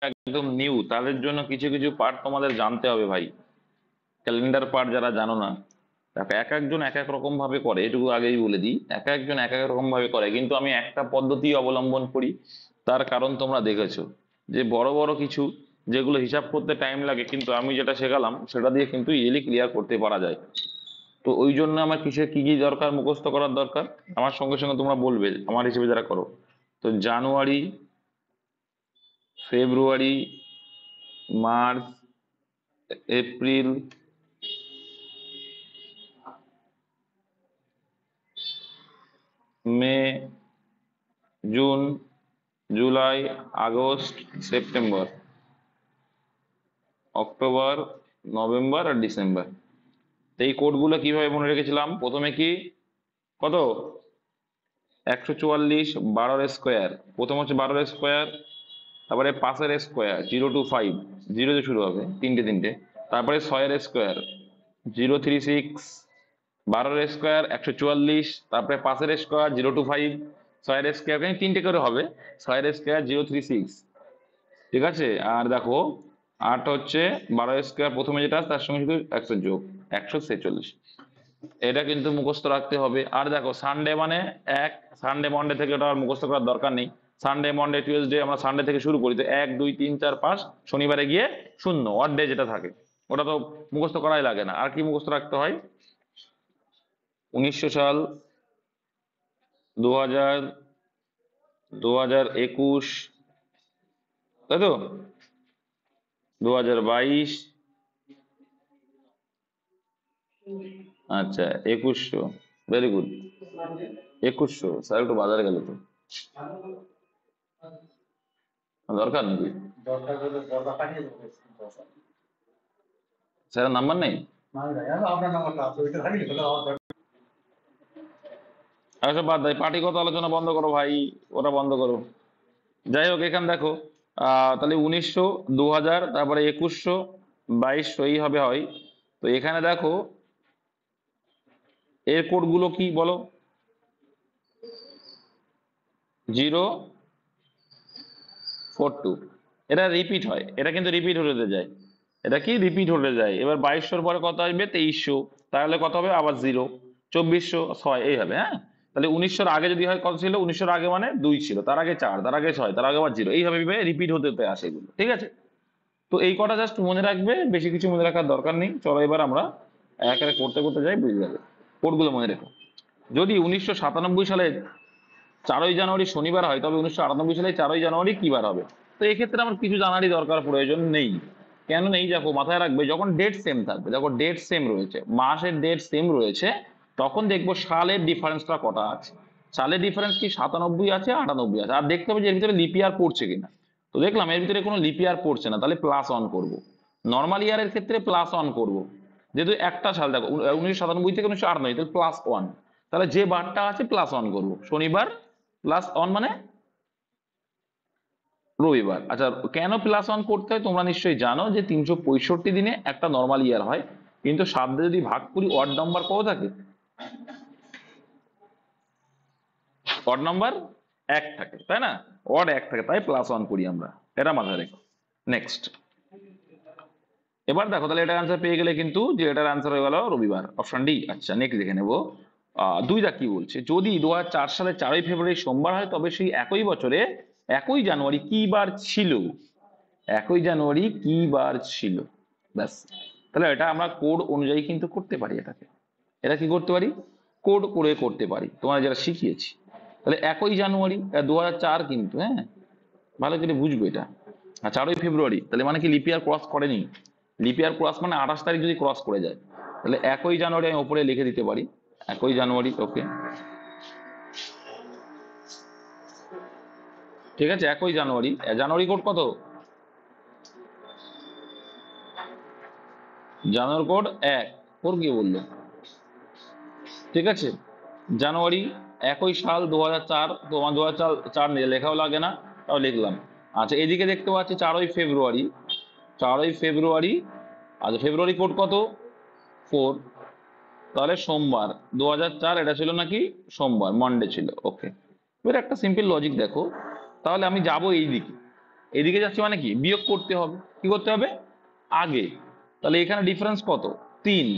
একদম নিউ তাদের জন্য কিছু কিছু পার্ট তোমাদের জানতে হবে ভাই। ক্যালেন্ডার পার্ট যারা জানো না, দেখো এক একজন এক এক রকম ভাবে করে, এটুকু আগেই বলে দিই, এক একজন এক এক রকম ভাবে করে, কিন্তু আমি একটা পদ্ধতি অবলম্বন করি। তার কারণ তোমরা দেখেছো যে বড় বড় কিছু যেগুলো হিসাব করতে টাইম লাগে, কিন্তু আমি যেটা শেখালাম সেটা দিয়ে কিন্তু ইজিলি ক্লিয়ার করতে পারা যায়। তো ওই জন্য আমার কিসে কি কি দরকার, মুখস্থ করার দরকার। আমার সঙ্গে সঙ্গে তোমরা বলবে আমার হিসেবে যারা করো। তো জানুয়ারি, ফেব্রুয়ারি, মার্চ, এপ্রিল, মে, জুন, জুলাই, আগস্ট, সেপ্টেম্বর, অক্টোবর, নভেম্বর আর ডিসেম্বর। এই কোডগুলো কিভাবে মনে রেখেছিলাম? প্রথমে কি কত 144 12 স্কোয়ার, প্রথম হচ্ছে 12 স্কোয়ার, তারপরে 5 স্কোয়ার 0 to 5, 0 দিয়ে শুরু হবে, তিনটে তিনটে, তারপরে 6 স্কোয়ার 036, 12 স্কোয়ার 144, তারপরে 5 স্কোয়ার 0 to 5, 6 স্কোয়ার তিনটে করে হবে, 6 স্কোয়ার 036। ঠিক আছে, আর দেখো 8 হচ্ছে 12 স্কোয়ার প্রথমে যেটা তার সঙ্গে শুধু 100 যোগ 146। এটা কিন্তু মুখস্থ রাখতে হবে। আর দেখো সানডে মানে এক, সানডে মন্ডে থেকে ওটা আর মুখস্থ করার দরকার নেই। সানডে মন্ডে টিউসডে আমরা সানডে থেকে শুরু করি, তো 1 2 3 4 5, শনিবারে গিয়ে শূন্য, অড ডে যেটা থাকে ওটা তো মুখস্থ করাই লাগে না। আর কি মুখস্থ রাখতে হয়? 1900 সাল, 2000, 2021, তাই তো, 2022, আচ্ছা 2100, ভেরি গুড, 2100। স্যার একটু বাজারে গেল তো, দরকার নাকি? স্যারের নাম্বার নেই? আচ্ছা বাদ দেয়, পার্টিগত আলোচনা বন্ধ করো ভাই, ওটা বন্ধ করো। যাই হোক, এখানে দেখো তাহলে 1900, 2000, তারপরে 2100, 2200 এইভাবে হয়। তো এখানে দেখো এর কোডগুলো কি বলো? 042, এটা রিপিট হয়, এটা কিন্তু রিপিট হতে যায়, এটা কি রিপিট হতে যায়। এবার 2200 পরে কত আসবে? 2300, তাহলে কত হবে আবার 0, 2400, 6, এই হবে। হ্যাঁ, তাহলে 1900 আগে যদি হয় কত ছিল? 1900 আগে মানে 2 ছিল, তার আগে 4, তার আগে 6, তার আগে আবার 0, এইভাবে রিপিট হতে হতে আসে এগুলো। ঠিক আছে, তো এই কটা জাস্ট মনে রাখবে, বেশি কিছু মনে রাখার দরকার নেই। চলো এবার আমরা এক এক করতে করতে যাই, বুঝে যাবে। কোডগুলো মনে রেখো। যদি 1997 সালে 4ই জানুয়ারি শনিবার হয়, তবে 1998 সালে 4ই জানুয়ারি কি বার হবে? তো এক্ষেত্রে আমার কিছু জানারই দরকার প্রয়োজন নেই। কেন নেই? দেখো মাথায় রাখবে, যখন ডেট সেম থাকবে, দেখো ডেট সেম রয়েছে, মাসের ডেট সেম রয়েছে, তখন দেখবো সালের ডিফারেন্সটা কটা আছে। সালের ডিফারেন্স কি 97 আছে, 98 আছে, আর দেখতে হবে যে এর ভিতরে লিপিয়ার পড়ছে কিনা। তো দেখলাম এর ভিতরে কোনো লিপিয়ার পড়ছে না, তাহলে প্লাস অন করবো। নর্মাল ইয়ারের ক্ষেত্রে প্লাস অন করবো, যেহেতু একটা সাল দেখো 1997 থেকে 1998, তাহলে +1, তাহলে যে বারটা আছে প্লাস অন করবো। শনিবার প্লাস অন মানে রবিবার। আচ্ছা, কেন প্লাস অন করতে হয় তোমরা নিশ্চয়ই জানো, যে 365 দিনে একটা নর্মাল ইয়ার হয়, কিন্তু 7 দিয়ে যদি ভাগ করি অড নাম্বার কত থাকে? অড নাম্বার 1 থাকে, তাই না? অড 1 থাকে, তাই প্লাস অন করি আমরা, এটা মাথায় রেখো। নেক্সট, এবার দেখো তাহলে এটার আনসার পেয়ে গেলে কিন্তু, যে এটার আনসার হয়ে গেল রবিবার, অপশন ডি। আচ্ছা নেক্সট দেখে নেবো। 2 দা কি বলছে? যদি 2004 সালে 4ই ফেব্রুয়ারি সোমবার হয়, তবে সেই একই বছরে 1ই জানুয়ারি কি বার ছিল? 1ই জানুয়ারি কি বার ছিল? ব্যাস, তাহলে এটা আমরা কোড অনুযায়ী কিন্তু করতে পারি। এটাকে এটা কি করতে পারি? কোড করে করতে পারি, তোমার যারা শিখিয়েছি। তাহলে 1ই জানুয়ারি 2004 কিন্তু, হ্যাঁ ভালো করে বুঝবো এটা। আর 4ই ফেব্রুয়ারি তাহলে মানে কি লিপিয়ার ক্রস করেনি? লিপিয়ার ক্রস মানে 28 তারিখ যদি ক্রস করে যায়, তাহলে 1ই জানুয়ারি আমি উপরে লিখে দিতে পারি, 1ই জানুয়ারি। ওকে, ঠিক আছে, 1ই জানুয়ারি। জানুয়ারি কোড কত? জানুয়ারি কোড 1, ওর কি বললো? ঠিক আছে, জানুয়ারি, 1ই সাল 2004, তোমার 2004 লেখাও লাগে না, তাও লিখলাম। আচ্ছা এদিকে দেখতে পাচ্ছি 4ই ফেব্রুয়ারি, 4ই ফেব্রুয়ারি। আচ্ছা ফেব্রুয়ারি কোড কত? 4, তাহলে সোমবার 2004 এটা ছিল নাকি সোমবার, মন্ডে ছিল। ওকে, এবার একটা সিম্পল লজিক দেখো, তাহলে আমি যাব এই দিকে, এদিকে যাচ্ছি মানে কি বিয়োগ করতে হবে, কি করতে হবে আগে। তাহলে এখানে ডিফারেন্স কত 3,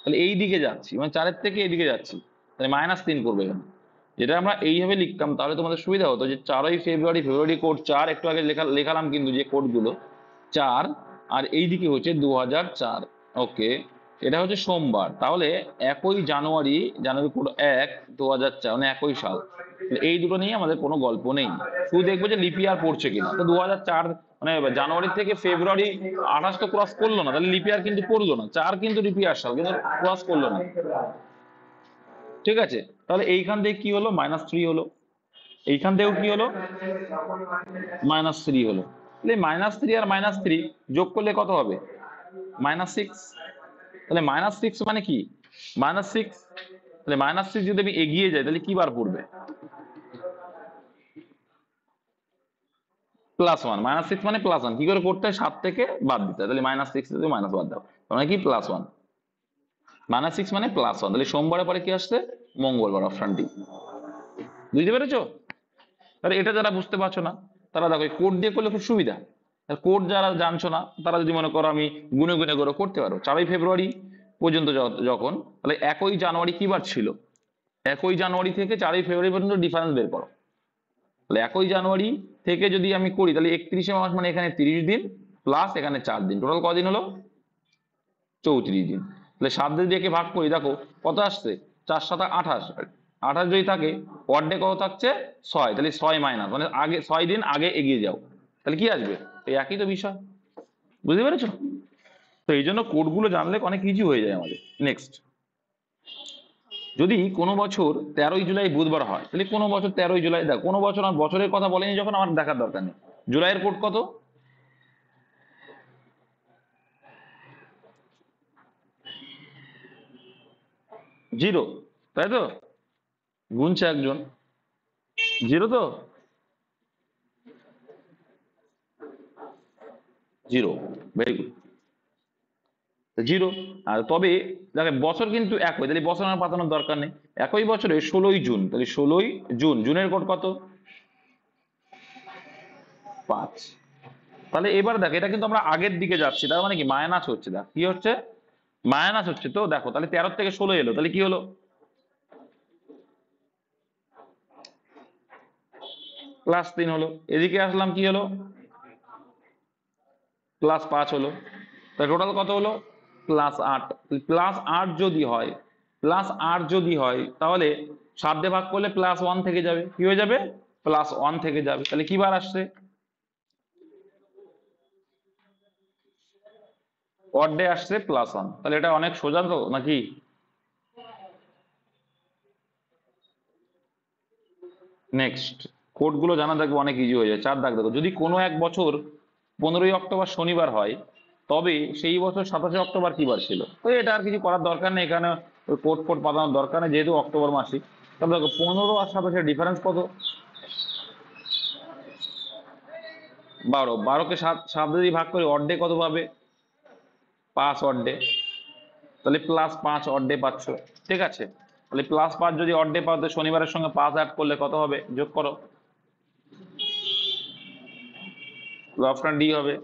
তাহলে এই দিকে যাচ্ছি মানে 4 থেকে এদিকে যাচ্ছি, তাহলে -3 করবে এখানে। যেটা আমরা এইভাবে লিখতাম তাহলে তোমাদের সুবিধা হতো যে 4ই ফেব্রুয়ারি, ফেব্রুয়ারি কোড 4, একটু আগে লেখালাম কিন্তু যে কোডগুলো 4, আর এইদিকে হচ্ছে 2004। ওকে, এটা হচ্ছে সোমবার, তাহলে 1ই জানুয়ারি, জানুয়ারি কোড 1, 2004 মানে একই সাল। এই দুটো নিয়ে আমাদের কোনো গল্প নেই, শুধু দেখবো যে লিপ ইয়ার পড়ছে কিনা। তো 2004 মানে জানুয়ারি থেকে ফেব্রুয়ারি 28 তো ক্রস করলো না, তাহলে লিপ ইয়ার কিন্তু পড়লো না। 4 কিন্তু লিপ ইয়ার সাল, কিন্তু ক্রস করলো না। ঠিক আছে, তাহলে এইখান থেকে কি হলো -3 হলো, এইখান থেকেও কি হলো -3 হলো। তাহলে -3 আর -3 যোগ করলে কত হবে -6। তাহলে -6 মানে কি -6, তাহলে -6 যদি আমি এগিয়ে যাই তাহলে কি বার পড়বে +1। -6 মানে +1, কি করে করতে হয় 7 থেকে বাদ দিতে হয়, তাহলে -6 থেকে মাইনাস বাদ দাও, মানে কি +1। -6 মানে +1, তাহলে সোমবারের পরে কি আসছে মঙ্গলবার, অপশন ডি। বুঝতে পেরেছো? তাহলে এটা যারা বুঝতে পারছো না তারা দেখো কোড দিয়ে করলে খুব সুবিধা। কোড যারা জানছো না তারা যদি মনে করো আমি গুনে গুনে করে করতে পারো। 4ই ফেব্রুয়ারি পর্যন্ত যখন, তাহলে 1ই জানুয়ারি কি বার ছিল, 1ই জানুয়ারি থেকে 4ই ফেব্রুয়ারি পর্যন্ত ডিফারেন্স বের করো। তাহলে 1ই জানুয়ারি থেকে যদি আমি করি তাহলে 31শে মাস মানে এখানে 30 দিন প্লাস এখানে 4 দিন, টোটাল কদিন হলো 34 দিন। তাহলে 7 দিয়ে একে ভাগ করি, দেখো কত আসছে 4 7 28, 28 যদি থাকে ওয়ার্ডে কত থাকছে 6, তাহলে 6 মাইনাস মানে আগে 6 দিন আগে এগিয়ে যাও, তাহলে কি আসবে এই একই তো বিষয়। বুঝতে পেরেছো? তো এই জন্য কোডগুলো জানলে অনেক ইজি হয়ে যায় আমাদের। নেক্সট, যদি কোনো বছর 13ই জুলাই বুধবার হয়, তাহলে কোনো বছর 13ই জুলাই, দেখ কোনো বছর আর বছরের কথা বলেনি যখন আমার দেখার দরকার নেই। জুলাইয়ের কোড কত 0, তাই তো? গুনছে একজন 0, তো 0, ভেরি গুড 0। আর তবে দেখে বছর কিন্তু একই, তাহলে বছর আমার পাতানোর দরকার নেই। একই বছরে 16ই জুন, তাহলে 16ই জুন, জুনের কোড কত 5। তাহলে এবার দেখো এটা কিন্তু আমরা আগের দিকে যাচ্ছি, তার মানে কি মাইনাস হচ্ছে, দেখ কি হচ্ছে মাইনাস হচ্ছে। তো দেখো তাহলে 13 থেকে 16 এলো, তাহলে কি হলো +3 হলো। এদিকে আসলাম কি হলো +5 হলো, তাহলে টোটাল কত হলো +8। +8 যদি হয়, +8 যদি হয় তাহলে 7 দিয়ে ভাগ করলে +1 থেকে যাবে, কি হয়ে যাবে +1 থেকে যাবে। তাহলে কি বার আসছে অড ডে আসছে +1। তাহলে এটা অনেক সোজা তো নাকি? নেক্সট, কোডগুলো জানা থাকবে অনেক ইজি হয়ে যায়। 4 দাগ দেখো, যদি কোনো এক বছর 15ই অক্টোবর শনিবার হয় তবে সেই বছর 27শে অক্টোবর কি বার ছিল। তো এটা আর কিছু করার দরকার নেই, এখানে ওই কোড ফোড পাতানোর দরকার নেই, যেহেতু অক্টোবর মাসই। তাহলে দেখো 15 আর 27-এর ডিফারেন্স কত 12। 12কে 7 দিয়ে ভাগ করে অড ডে কত পাবে 5 অড ডে, তাহলে +5 অড ডে পাচ্ছ। ঠিক আছে, তাহলে +5 যদি অড ডে পাও তো শনিবারের সঙ্গে 5 অ্যাড করলে কত হবে, যোগ করো, অপশন ডি হবে।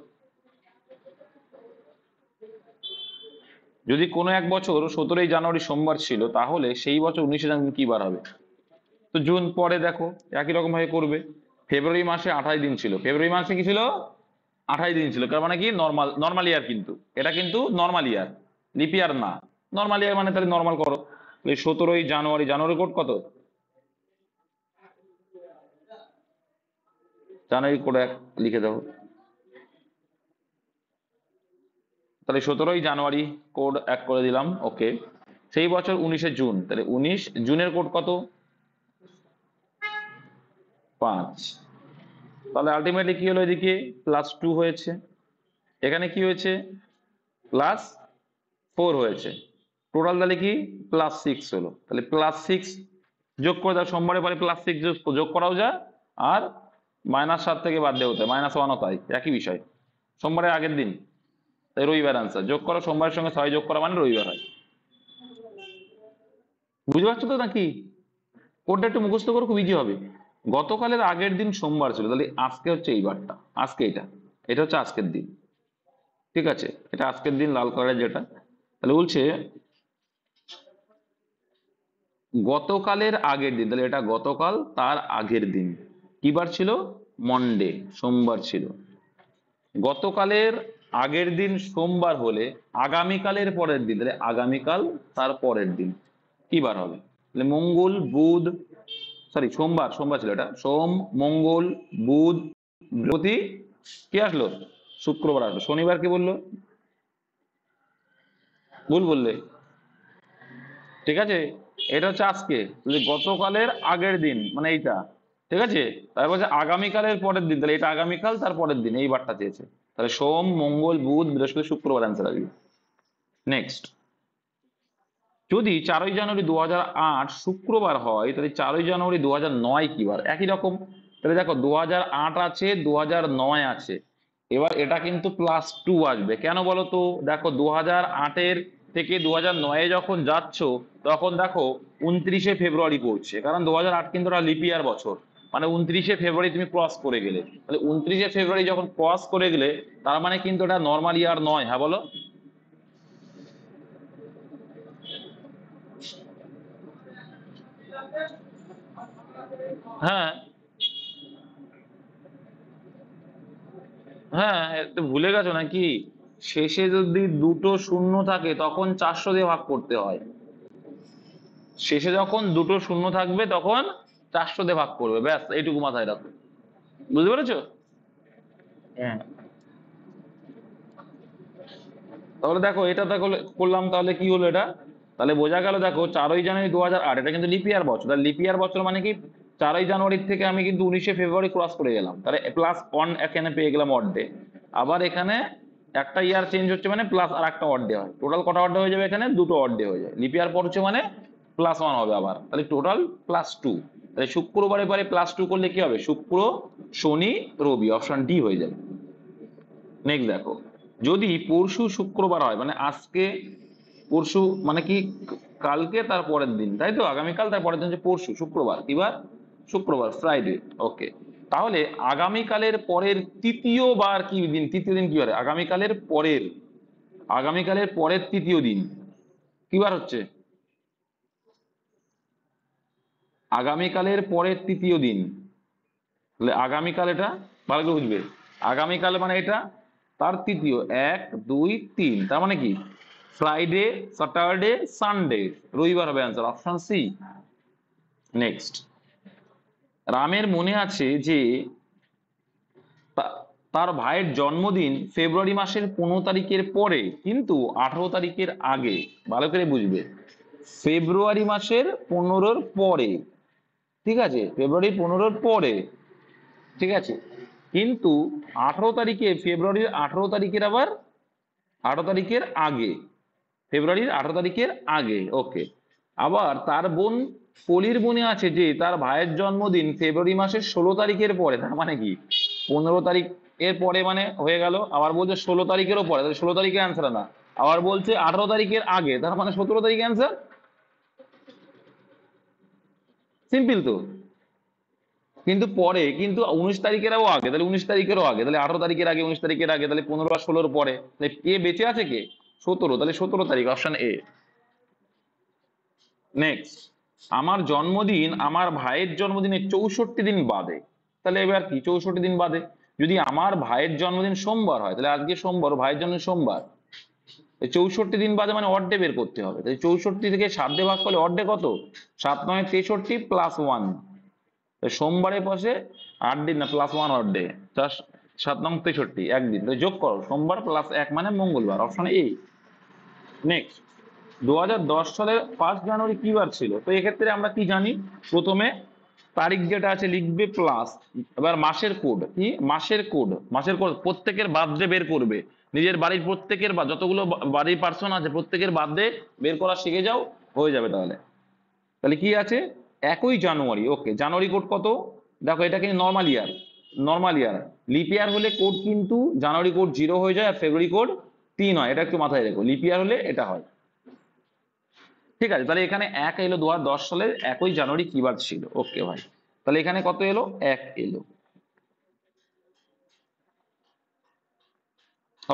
যদি কোনো এক বছর 17ই জানুয়ারি সোমবার ছিল তাহলে সেই বছর 19শে জানুয়ারি কি বার হবে। তো জুন পরে দেখো একই রকম ভাবে করবে। ফেব্রুয়ারি মাসে 28 দিন ছিল, ফেব্রুয়ারি মাসে কি ছিল 28 দিন ছিল, তার মানে কি নর্মাল ইয়ার, কিন্তু এটা কিন্তু নর্মাল ইয়ার, লিপ ইয়ার না। নর্মাল ইয়ার মানে তাহলে নর্মাল করো। 17ই জানুয়ারি, জানুয়ারি কোড কত জানুয়ারি কোড 1 লিখে দাও। তাহলে 17ই জানুয়ারি কোড 1 করে দিলাম। ওকে, সেই বছর 19শে জুন, তাহলে 19 জুনের কোড কত 5। তাহলে আলটিমেটলি কি হলো, এদিকে +2 হয়েছে, এখানে কি হয়েছে +4 হয়েছে, টোটাল তাহলে কি +6 হলো। তাহলে +6 যোগ করে দাও, সোমবারের পরে +6 যোগ করাও যায়, আর -7 থেকে বাদ দেওয়া হতে -1ও তাই, একই বিষয়। সোমবারের আগের দিন, তাই রবিবার আনসার, যোগ করো সোমবারের সঙ্গে 6 যোগ করা মানে রবিবার হয়। বুঝতে পারছো তো নাকি? কোডটা একটু মুখস্থ করো, খুব ইজি হবে। গতকালের আগের দিন সোমবার ছিল, তাহলে আজকে হচ্ছে এই বারটা, আজকে এটা, এটা হচ্ছে আজকের দিন। ঠিক আছে, এটা আজকের দিন লাল কালারের যেটা, তাহলে বলছে গতকালের আগের দিন, তাহলে এটা গতকাল তার আগের দিন কি বার ছিল? মন্ডে, সোমবার ছিল। গতকালের আগের দিন সোমবার হলে আগামীকালের পরের দিন, তাহলে আগামীকাল তার পরের দিন কি বার হবে? তাহলে মঙ্গল বুধ, সরি সোমবার, সোমবার ছিল এটা, সোম মঙ্গল বুধ বৃহস্পতি, কি আসলো? শুক্রবার আসলো। শনিবার কি বললো? ভুল বললে। ঠিক আছে, এটা হচ্ছে আজকে, তাহলে গতকালের আগের দিন মানে এইটা। ঠিক আছে, তারপর বলছে আগামীকালের পরের দিন, তাহলে এটা আগামীকাল তার পরের দিন, এই বারটা চেয়েছে। তাহলে সোম মঙ্গল বুধ বৃহস্পতি শুক্রবার অ্যান্সার আসবে। নেক্সট, যদি 4ই জানুয়ারি 2008 শুক্রবার হয়, তাহলে 4ই জানুয়ারি 2009 কি বার? একই রকম। তাহলে দেখো 2008 আছে, 2009 আছে, এবার এটা কিন্তু +2 আসবে। কেন বলো তো? দেখো 2008-এর থেকে 2009-এ যখন যাচ্ছ, তখন দেখো 29শে ফেব্রুয়ারি পড়ছে, কারণ 2008 কিন্তু একটা লিপ ইয়ার বছর, মানে 29শে ফেব্রুয়ারি তুমি ক্রস করে গেলে। তাহলে 29শে ফেব্রুয়ারি যখন ক্রস করে গেলে, তার মানে কিন্তু এটা নর্মাল ইয়ার নয়। হ্যাঁ বলো। হ্যাঁ হ্যাঁ, এ তো ভুলে গেছো নাকি? শেষে যদি দুটো শূন্য থাকে তখন 400 দিয়ে ভাগ করতে হয়। শেষে যখন দুটো শূন্য থাকবে তখন 400 দিয়ে ভাগ করবে, ব্যাস এইটুকু মাথায় রাখো। বুঝতে পেরেছো? হ্যাঁ, তাহলে দেখো এটা দেখো করলাম, তাহলে কি হলো এটা? তাহলে বোঝা গেল, দেখো 4ই জানুয়ারি 2008 এটা কিন্তু লিপিয়ার বছর, তাহলে লিপিয়ার বছর মানে কি 4ই জানুয়ারির থেকে আমি কিন্তু 19শে ফেব্রুয়ারি ক্রস করে গেলাম, তাহলে +1 এখানে পেয়ে গেলাম অড ডে। আবার এখানে একটা ইয়ার চেঞ্জ হচ্ছে মানে প্লাস আর একটা অড ডে হয়, টোটাল কটা অড ডে হয়ে যাবে? এখানে দুটো অড ডে হয়ে যায়। লিপিয়ার পড়ছে মানে +1 হবে আবার, তাহলে টোটাল +2। তাহলে শুক্রবারে পরে +2 করলে কি হবে? শুক্র শনি রবি, অপশন ডি হয়ে যাবে। নেক্সট দেখো, যদি পরশু শুক্রবার হয়, মানে আজকে পরশু মানে কি কালকে তার পরের দিন, তাই তো? আগামীকাল তার পরের দিন হচ্ছে পরশু শুক্রবার, কিবার? শুক্রবার, ফ্রাইডে। ওকে, তাহলে আগামীকালের পরের তৃতীয় বার কি দিন? তৃতীয় দিন কি বার? আগামীকালের পরের তৃতীয় দিন কি বার হচ্ছে? আগামীকালের পরের তৃতীয় দিন, তাহলে আগামীকাল এটা ভালো করে বুঝবে। আগামীকাল মানে এটা তার তৃতীয়, 1 2 3, তার মানে কি ফ্রাইডে স্যাটারডে সানডে, রবিবার হবে অ্যান্সার, অপশন সি। নেক্সট, রামের মনে আছে যে তার ভাইয়ের জন্মদিন ফেব্রুয়ারি মাসের 15 তারিখের পরে, কিন্তু 18 তারিখের আগে। ভালো করে বুঝবে, ফেব্রুয়ারি মাসের 15-র পরে, ঠিক আছে, ফেব্রুয়ারি 15-র পরে, ঠিক আছে, কিন্তু 18 তারিখে, ফেব্রুয়ারির 18 তারিখের আবার 18 তারিখের আগে, ফেব্রুয়ারির 18 তারিখের আগে। ওকে, আবার তার বোন পলির মনে আছে যে তার ভাইয়ের জন্মদিন ফেব্রুয়ারি মাসের 16 তারিখের পরে, তার মানে কি 15 তারিখ এর পরে মানে হয়ে গেল, আবার বলছে 16 তারিখেরও পরে, তাহলে 16 তারিখের অ্যান্সার না, আবার বলছে 18 তারিখের আগে, তার মানে 17 তারিখে অ্যান্সার। সিম্পল তো। কিন্তু পরে কিন্তু 19 তারিখেরও আগে, তাহলে 19 তারিখেরও আগে, তাহলে 18 তারিখের আগে, 19 তারিখের আগে, তাহলে 15 আর 16-র পরে, তাহলে কে বেঁচে আছে? কে? 17, তাহলে 17 তারিখ, অপশন এ। নেক্সট, আমার জন্মদিন আমার ভাইয়ের জন্মদিনের 64 দিন বাদে, তাহলে এবার কি 64 দিন বাদে? যদি আমার ভাইয়ের জন্মদিন সোমবার হয়, তাহলে আজকে সোমবার, ভাইয়ের জন্মদিন সোমবার, 64 দিন বাদে মানে অড ডে বের করতে হবে। তাহলে 64 থেকে 7 দিয়ে ভাগ করলে অড ডে কত? 7 9 63 +1, সোমবারের পাশে 8 দিন না, +1 অড ডে, 7 9 63 একদিন, তাহলে যোগ করো, সোমবার +1 মানে মঙ্গলবার, অপশন এ। নেক্সট, 2010 সালের 1 জানুয়ারি কি বার ছিল? তো এক্ষেত্রে আমরা কি জানি? প্রথমে তারিখ যেটা আছে লিখবে প্লাস, এবার মাসের কোড কি? মাসের কোড প্রত্যেকের বার্থডে বের করবে, নিজের বাড়ির প্রত্যেকের বা যতগুলো বাড়ির পার্সন আছে প্রত্যেকের বার্থডে বের করা শিখে যাও, হয়ে যাবে। তাহলে তাহলে কি আছে? 1 জানুয়ারি। ওকে, জানুয়ারি কোড কত? দেখো এটা কিন্তু নর্মাল ইয়ার, লিপ ইয়ার হলে কোড কিন্তু জানুয়ারি কোড 0 হয়ে যায় আর ফেব্রুয়ারি কোড 3 হয়, এটা একটু মাথায় রেখো, লিপ ইয়ার হলে এটা হয়। ঠিক আছে, তাহলে এখানে এক এলো 2010 সালের 1 জানুয়ারি কি বার ছিল। ওকে ভাই, তাহলে এখানে কত এলো? 1 এলো।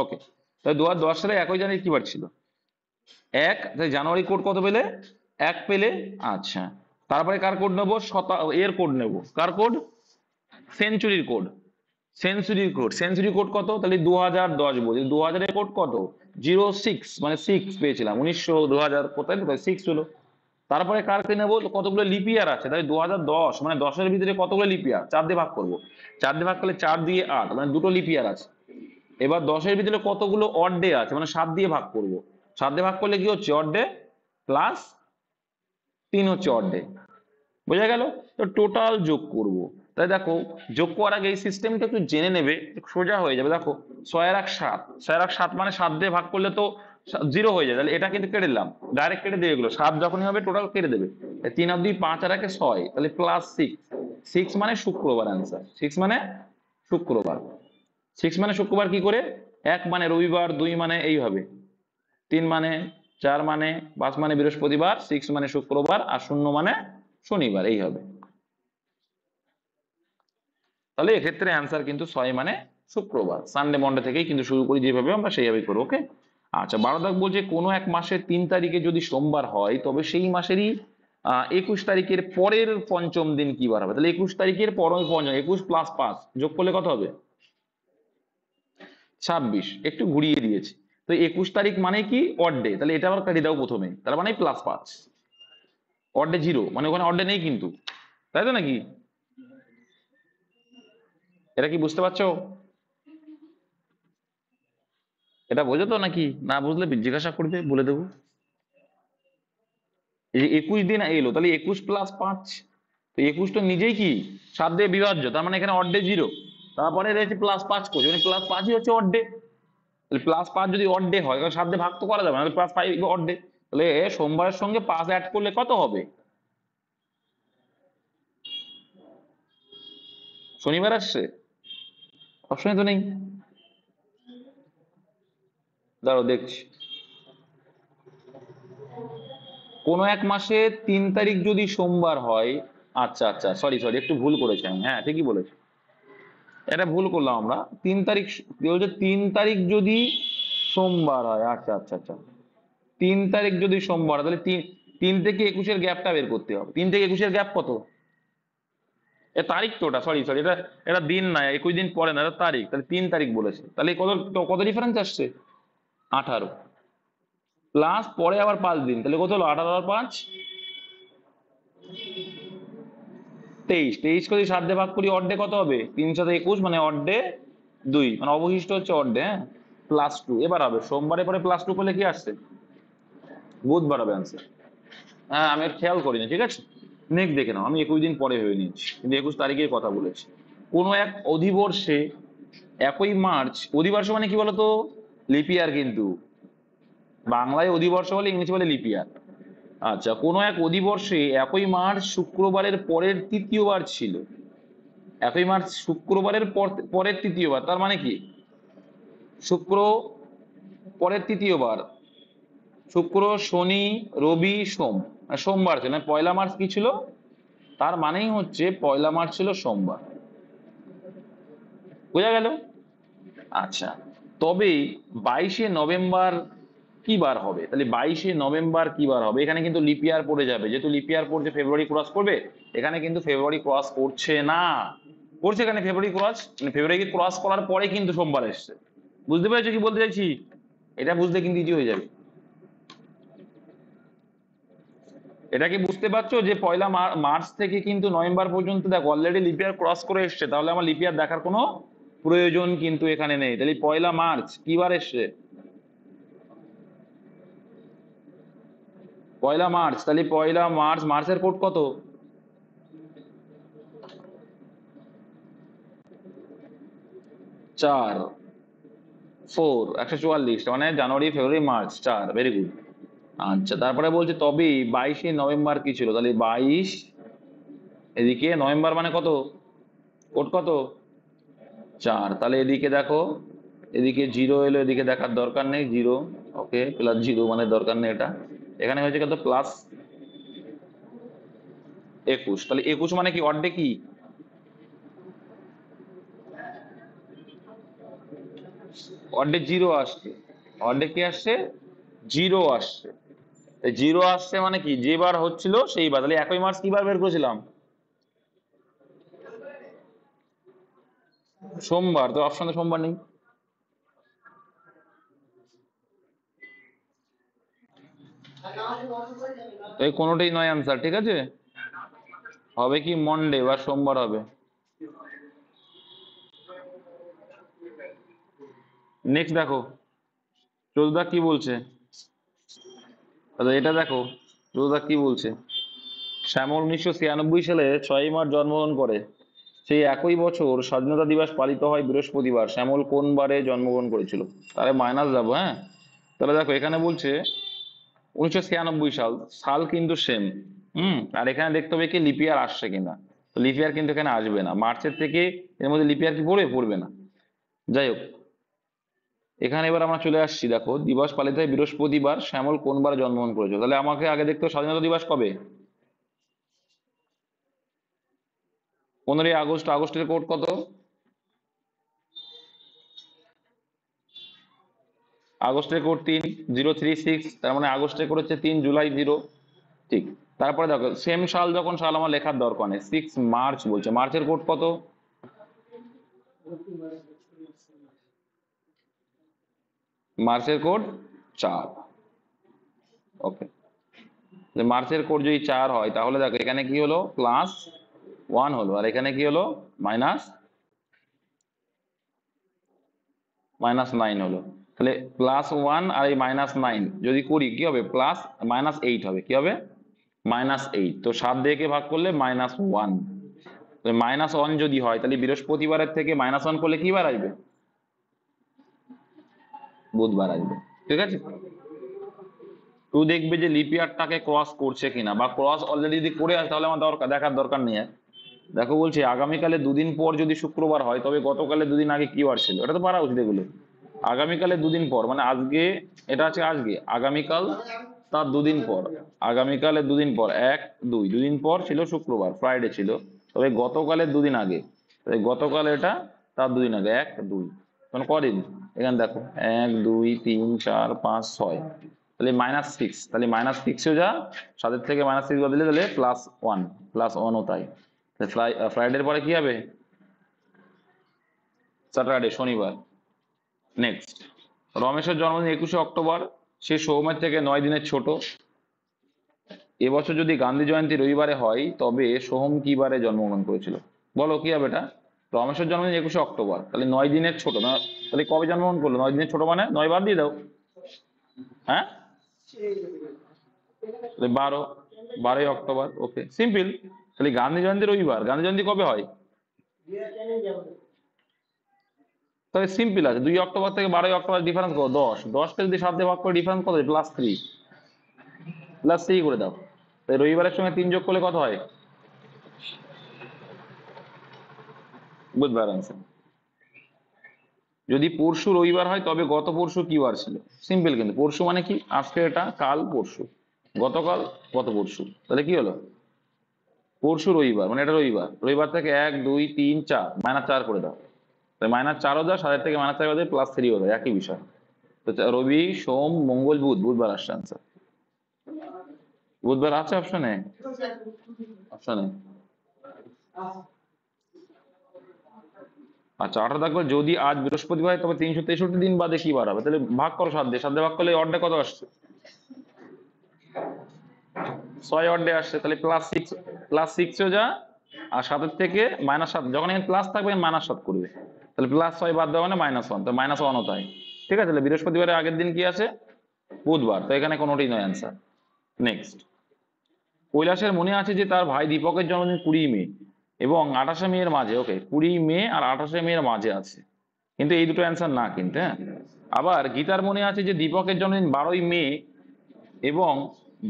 ওকে, তাহলে 2010 সালে 1 জানুয়ারি কি বার ছিল? 1। তাহলে জানুয়ারি কোড কত পেলে? 1 পেলে। আচ্ছা, তারপরে কার কোড নেবো? এর কোড নেবো। কার কোড? সেঞ্চুরির কোড। সেঞ্চুরি কোড কত? তাহলে 2010 বলছি, 2000 এর কোড কত? 06, মানে 6 পেয়েছিলাম। 1900, 2000 কোথায় 6 হলো। তারপরে কার কে নেবো? কতগুলো লিপিয়ার আছে, তাহলে 2010 মানে 10-এর ভিতরে কতগুলো লিপিয়ার? 4 দিয়ে ভাগ করবো। 4 দিয়ে ভাগ করলে 4 দিয়ে 8, মানে দুটো লিপিয়ার আছে। এবার 10-এর ভিতরে কতগুলো অড ডে আছে, মানে 7 দিয়ে ভাগ করবো। 7 দিয়ে ভাগ করলে কি হচ্ছে? অড ডে প্লাস 3 হচ্ছে অড ডে। বোঝা গেল? তো টোটাল যোগ করব। তাই দেখো, যোগ করার আগে এই সিস্টেমটা একটু জেনে নেবে, সোজা হয়ে যাবে। দেখো 6 আর 1 7, 6 আর 1 7 মানে 7 দিয়ে ভাগ করলে তো 0 হয়ে যায়, তাহলে এটা কিন্তু কেটে দিলাম, ডাইরেক্ট কেটে দিয়ে এগুলো 7 যখনই হবে টোটাল কেটে দেবে। 3 আর 2 5 আর 1 6, তাহলে প্লাস 6। 6 মানে শুক্রবার অ্যান্সার। 6 মানে শুক্রবার। 6 মানে শুক্রবার কি করে? 1 মানে রবিবার, 2 মানে এইভাবে, 3 মানে 4 মানে 5 মানে বৃহস্পতিবার, 6 মানে শুক্রবার, আর 0 মানে শনিবার, এই হবে। তাহলে এক্ষেত্রে অ্যান্সার কিন্তু 6 মানে শুক্রবার। সানডে মন্ডে থেকেই কিন্তু শুরু করি, যেভাবে আমরা সেইভাবেই করবো। ওকে, আচ্ছা 12 দাগ বলছে কোনো এক মাসের 3 তারিখে যদি সোমবার হয় তবে সেই মাসেরই 21 তারিখের পরের পঞ্চম দিন কি বার হবে? তাহলে 21 তারিখের পরের পঞ্চম, 21 প্লাস 5 যোগ করলে কত হবে? 26। একটু ঘুরিয়ে দিয়েছি। তো 21 তারিখ মানে কি? অড ডে, তাহলে এটা আবার কাটিয়ে দাও প্রথমে, তার মানে প্লাস 5। অড ডে 0, মানে ওখানে অড ডে নেই কিন্তু, তাই তো নাকি? এটা কি বুঝতে পারছো? এটা বোঝো তো নাকি? না বুঝলে জিজ্ঞাসা করবে, বলে দেবো। এই 21 দিন এলো, তাহলে 21 প্লাস 5, তো 21 তো নিজেই কি 7 দিয়ে বিভাজ্য, তার মানে এখানে অড ডে 0। তারপরে রয়েছে প্লাস 5 করছে, মানে প্লাস 5ই হচ্ছে অড ডে। তাহলে প্লাস 5 যদি অড ডে হয়, কারণ 7 দিয়ে ভাগ তো করা যাবে না, প্লাস 5 অড ডে। তাহলে সোমবারের সঙ্গে 5 অ্যাড করলে কত হবে? শনিবার আসছে? অপশনে তো নেই। দাঁড়াও দেখছি। কোন এক মাসে 3 তারিখ যদি সোমবার হয়, আচ্ছা আচ্ছা, সরি সরি, একটু ভুল করেছি আমি। হ্যাঁ ঠিকই বলেছি, এটা ভুল করলাম আমরা। 3 তারিখ কি বলছে? 3 তারিখ যদি সোমবার হয়, আচ্ছা আচ্ছা আচ্ছা, 3 তারিখ যদি সোমবার হয়, তাহলে 3 থেকে 21-এর গ্যাপটা বের করতে হবে। 3 থেকে 21-এর গ্যাপ কত? এ তারিখ তো, ওটা সরি সরি, এটা এটা দিন না, 21 দিন পরে না, এটা তারিখ। তাহলে 3 তারিখ বলেছে, তাহলে কত কত ডিফারেন্স আসছে? 18 প্লাস পরে আবার 5 দিন, তাহলে কত হলো? 18 আর 5 23। 23 করে 7 দিয়ে ভাগ করি, অড ডে কত হবে? 3 7 21, মানে অড ডে 2, মানে অবশিষ্ট হচ্ছে অড ডে, হ্যাঁ, প্লাস 2। এবার হবে সোমবারের পরে প্লাস 2 করলে কি আসছে? বুধবার হবে অ্যান্সার। হ্যাঁ আমি আর খেয়াল করিনি, ঠিক আছে, নেক্সট দেখে নাও। আমি 21 দিন পরে ভেবে নিয়েছি, কিন্তু 21 তারিখের কথা বলেছি। কোনো এক অধিবর্ষে 1 মার্চ, অধিবর্ষ মানে কি বলতো? লিপিয়ার কিন্তু, বাংলায় অধিবর্ষ বলে, ইংরেজি বলে লিপিয়ার। আচ্ছা, কোনো এক অধিবর্ষে 1 মার্চ শুক্রবারের পরের তৃতীয় বার ছিল। 1 মার্চ শুক্রবারের পরের তৃতীয় বার, তার মানে কি? শুক্র পরের তৃতীয় বার, শুক্র শনি রবি সোম, মানে সোমবার ছিল, মানে 1 মার্চ কি ছিল? তার মানেই হচ্ছে 1 মার্চ ছিল সোমবার। বোঝা গেল? আচ্ছা, তবে 22 নভেম্বর কি বার হবে? তাহলে 22 নভেম্বর কি বার হবে? এখানে কিন্তু লিপিয়ার পড়ে যাবে, যেহেতু লিপিয়ার পড়ছে ফেব্রুয়ারি ক্রস করবে। এখানে কিন্তু ফেব্রুয়ারি ক্রস করছে না, করছে এখানে ফেব্রুয়ারি ক্রস, মানে ফেব্রুয়ারি ক্রস করার পরে কিন্তু সোমবার এসছে। বুঝতে পেরেছো কি বলতে চাইছি? এটা বুঝতে কিন্তু ইজি হয়ে যাবে। এটা কি বুঝতে পারছো যে 1 মার্চ থেকে কিন্তু নভেম্বর পর্যন্ত দেখো অলরেডি লিপিয়ার ক্রস করে এসছে, তাহলে আমার লিপিয়ার দেখার কোনো প্রয়োজন কিন্তু এখানে নেই। তাহলে 1 মার্চ কি বার এসছে? 1 মার্চ, তাহলে 1 মার্চ, মার্চের কোড কত? 4 4 144, মানে জানুয়ারি ফেব্রুয়ারি মার্চ 4, ভেরি গুড। আচ্ছা, তারপরে বলছে তবে 22 নভেম্বর কি ছিল? তাহলে 22, এদিকে নভেম্বর মানে কত? কোড কত? 4। তাহলে এদিকে দেখো, এদিকে 0 এলো, এদিকে দেখার দরকার নেই 0। ওকে, প্লাস 0 মানে দরকার নেই এটা। এখানে হয়েছে কত? প্লাস 21, তাহলে 21 মানে কি অর্ধেক কি অর্ধেক জিরো আসছে, অর্ধেক কি আসছে জিরো আসছে। জিরো আসছে মানে কি যে বার হচ্ছিল সেই বার, তাহলে 1 মার্চ কি বার বের করেছিলাম সোমবার, তো অপশনে সোমবার নেই। এই কোনোটাই নয় অ্যান্সার, ঠিক আছে, হবে কি মন্ডে বা সোমবার হবে। নেক্সট দেখো 14 কি বলছে, আচ্ছা এটা দেখো 14 কি বলছে, শ্যামল 1996 সালে 6 মার্চ জন্মগ্রহণ করে, সেই একই বছর স্বাধীনতা দিবস পালিত হয় বৃহস্পতিবার, শ্যামল কোন বারে জন্মগ্রহণ করেছিল। তাহলে মাইনাস যাবো, হ্যাঁ, তাহলে দেখো এখানে বলছে 1996 সাল, সাল কিন্তু সেম। আর এখানে দেখতে হবে কি লিপিয়ার আসছে কিনা, লিপিয়ার কিন্তু এখানে আসবে না, মার্চের থেকে এর মধ্যে লিপিয়ার কি পড়বে, পড়বে না। যাই হোক, এখানে এবার আমরা চলে আসছি, দেখো দিবস পালিত হয় বৃহস্পতিবার, শ্যামল কোন বার জন্মগ্রহণ করেছিল, তাহলে আমাকে আগে দেখতে হবে স্বাধীনতা দিবস কবে, 15 আগস্ট, আগস্টের কোড কত, আগস্টের কোড 3036, তার মানে আগস্টের কোড হচ্ছে 3 জুলাই 0, ঠিক। তারপরে দেখো সেম সাল, যখন সাল আমার লেখার দরকার নেই, 6 মার্চ বলছে, মার্চের কোড কত, মার্চের কোড 4, ওকে। মার্চের কোড যদি 4 হয় তাহলে দেখো এখানে কি হলো +1 হলো, আর এখানে কি হলো -9 হলো, তাহলে +1 আর এই -9 যদি করি কি হবে, +-8 হবে, কি হবে -8, তো 7 দিয়ে কে ভাগ করলে -1, -1 যদি হয় তাহলে বৃহস্পতিবারের থেকে -1 করলে কি বার আসবে, বুধবার আসবে, ঠিক আছে। তুই দেখবে যে লিপিয়ারটাকে ক্রস করছে কিনা, বা ক্রস অলরেডি যদি করে আসে তাহলে আমার দেখার দরকার নেই। দেখো বলছে আগামীকালে 2 দিন পর যদি শুক্রবার হয় তবে গতকালে 2 দিন আগে কি বার ছিল, এটা তো পারা উচিত এগুলো। আগামীকালে 2 দিন পর মানে আজকে, এটা আছে আজকে, আগামীকাল তার 2 দিন পর, আগামীকালে 2 দিন পর 1 2 2 দিন পর ছিল শুক্রবার, ফ্রাইডে ছিল, তবে গতকালের 2 দিন আগে, গতকাল এটা তার 2 দিন আগে, 1 2, মানে কদিন, এখানে দেখো 1 2 3 4 5 6, তাহলে -6, তাহলে -6ও যা, 7 থেকে -6 বাদ দিলে তাহলে +1, +1ও তাই, ফ্রাইডের পরে কি হবে, স্যাটারডে, শনিবার। নেক্সট, রমেশের জন্মদিন 21 অক্টোবর, সে সৌমের থেকে 9 দিনের ছোট, এবছর যদি গান্ধী জয়ন্তী রবিবারে হয় তবে সোহম কি বারে জন্মগ্রহণ করেছিল, বলো কি হবে এটা, রমেশের জন্মদিন 21 অক্টোবর, তাহলে 9 দিনের ছোট না, তাহলে কবে জন্মগ্রহণ করলো, 9 দিনের ছোট মানে 9 বাদ দিয়ে দাও, হ্যাঁ 12 অক্টোবর, ওকে সিম্পল। তাহলে গান্ধী জয়ন্তী রবিবার, গান্ধী জয়ন্তী কবে হয়, তাহলে সিম্পল আছে, 2 অক্টোবর থেকে 12 অক্টোবর ডিফারেন্স কত, 10 কে যদি 7 দিয়ে ভাগ করে ডিফারেন্স কত, +3, +3 করে দাও, তাই রবিবারের সঙ্গে 3 যোগ করলে কত হয়, বুধবার আনসার। যদি পরশু রবিবার হয় তবে গত পরশু কি বার ছিল, সিম্পল, কিন্তু পরশু মানে কি আজকে, এটা কাল পরশু, গতকাল গত পরশু, তাহলে কি হলো পরশু রবিবার, মানে এটা রবিবার, রবিবার থেকে 1 2 3 4 -4 করে দাও, তাই -4ও দাও, 7 থেকে -4 বাদে +3ও দাও, একই বিষয়। তো রবি সোম মঙ্গল বুধ, বুধবার আসছে আনসার, বুধবার আছে অপশনে, অপশনে। আচ্ছা 8 থাকবে, যদি আজ বৃহস্পতিবার হয় তবে 363 দিন বাদে কি বার হবে, তাহলে ভাগ করো 7 দিয়ে, 7 দিয়ে ভাগ করলে অর্ধেক কত আসছে, 6 অর্ধে আসছে, তাহলে +6ও যা, আর 7 থেকে -7, যখন এখানে প্লাস থাকবে -7 করবে, তাহলে +6 বাদ দেওয়া মানে -1, তো -1ও তাই, ঠিক আছে। তাহলে বৃহস্পতিবারের আগের দিন কি আছে, বুধবার, তো এখানে কোনোটাই নয় অ্যান্সার। নেক্সট, কৈলাসের মনে আছে যে তার ভাই দীপকের জন্মদিন 20 মে এবং 28 মে এর মাঝে, ওকে 20 মে আর 28 মে এর মাঝে আছে, কিন্তু এই দুটো অ্যান্সার না কিন্তু, হ্যাঁ। আবার গীতার মনে আছে যে দীপকের জন্মদিন 12 মে এবং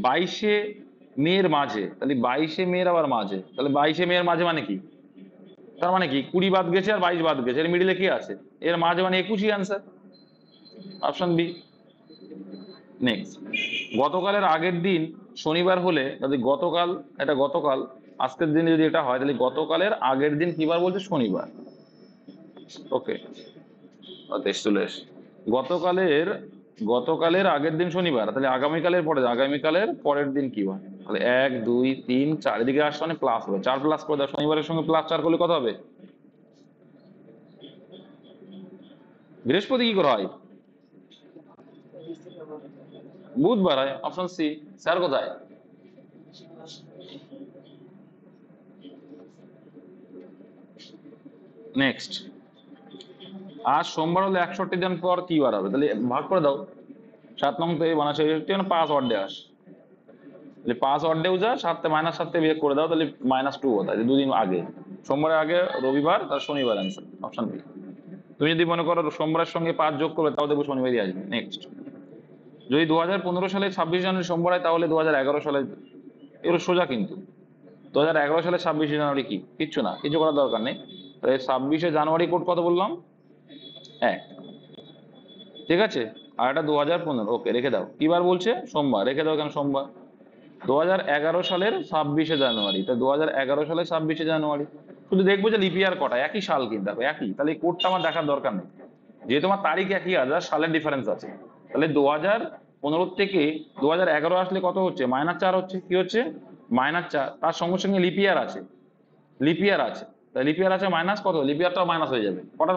22 মে এর মাঝে, তাহলে 22 মে এর আবার মাঝে, তাহলে 22 মে এর মাঝে মানে কি, তার মানে কি 20 বাদ গেছে আর 22 বাদ গেছে, এর মিডিলে কি আছে, এর মাঝে মানে 21ই অ্যান্সার, অপশন বি। নেক্সট, গতকালের আগের দিন শনিবার হলে, যদি গতকাল, এটা গতকাল, আজকের দিনে যদি এটা হয় তাহলে গতকালের আগের দিন কি বার বলছে? শনিবার। ওকে, দেশ চলে এস গতকালের গতকালের আগের দিন শনিবার, তাহলে আগামীকালের পরের দিন কি বার? তাহলে 1 2 3 4 এদিকে আসছে মানে প্লাস হবে, 4 প্লাস করে দাও, শনিবারের সঙ্গে প্লাস 4 করলে কত হবে? বৃহস্পতি কি করে হয়? বুধবার হয়, অপশন সি। স্যার কোথায়? নেক্সট, আজ সোমবার হলে 61 দিন পর কি বার হবে? তাহলে ভাগ করে দাও, 7 নং থেকে বানাচ্ছে মানে 5 অর্ডে আস, তাহলে 5 অর্ডেও যা, 7 থেকে বিয়োগ করে দাও, তাহলে -2 হতো, দুদিন আগে। সোমবারের আগে রবিবার, তার শনিবার অ্যান্সার, অপশন বি। তুমি যদি মনে করো সোমবারের সঙ্গে 5 যোগ করবে, তাও দেখবো শনিবারই আসবে। নেক্সট, যদি 2015 সালে 26 জানুয়ারি সোমবার হয়, তাহলে 2011 সালে, এগুলো সোজা কিন্তু। 2011 সালে 26 জানুয়ারি কি? কিচ্ছু না, কিছু করার দরকার নেই। তাহলে 26 জানুয়ারি কোড কত বললাম? 1। ঠিক আছে, আর এটা 2015। ওকে, রেখে দাও। কি বার বলছে? সোমবার, রেখে দাও। কেন সোমবার? 2011 সালের 26 জানুয়ারি, তা 2011 সালের 26 জানুয়ারি। শুধু দেখবো যে লিপ ইয়ার কটা, একই সাল কিন্তু দেখো একই, তাহলে এই কোডটা আমার দেখার দরকার নেই, যেহেতু আমার তারিখ একই আছে, আর সালের ডিফারেন্স আছে। তাহলে 2015 থেকে 2011 আসলে কত হচ্ছে? -4 হচ্ছে। কি হচ্ছে? -4। তার সঙ্গে সঙ্গে লিপ ইয়ার আছে, লিপ ইয়ার আছে, তাহলে লিপ ইয়ার আছে মাইনাস কত? লিপ ইয়ারটাও মাইনাস হয়ে যাবে। কটার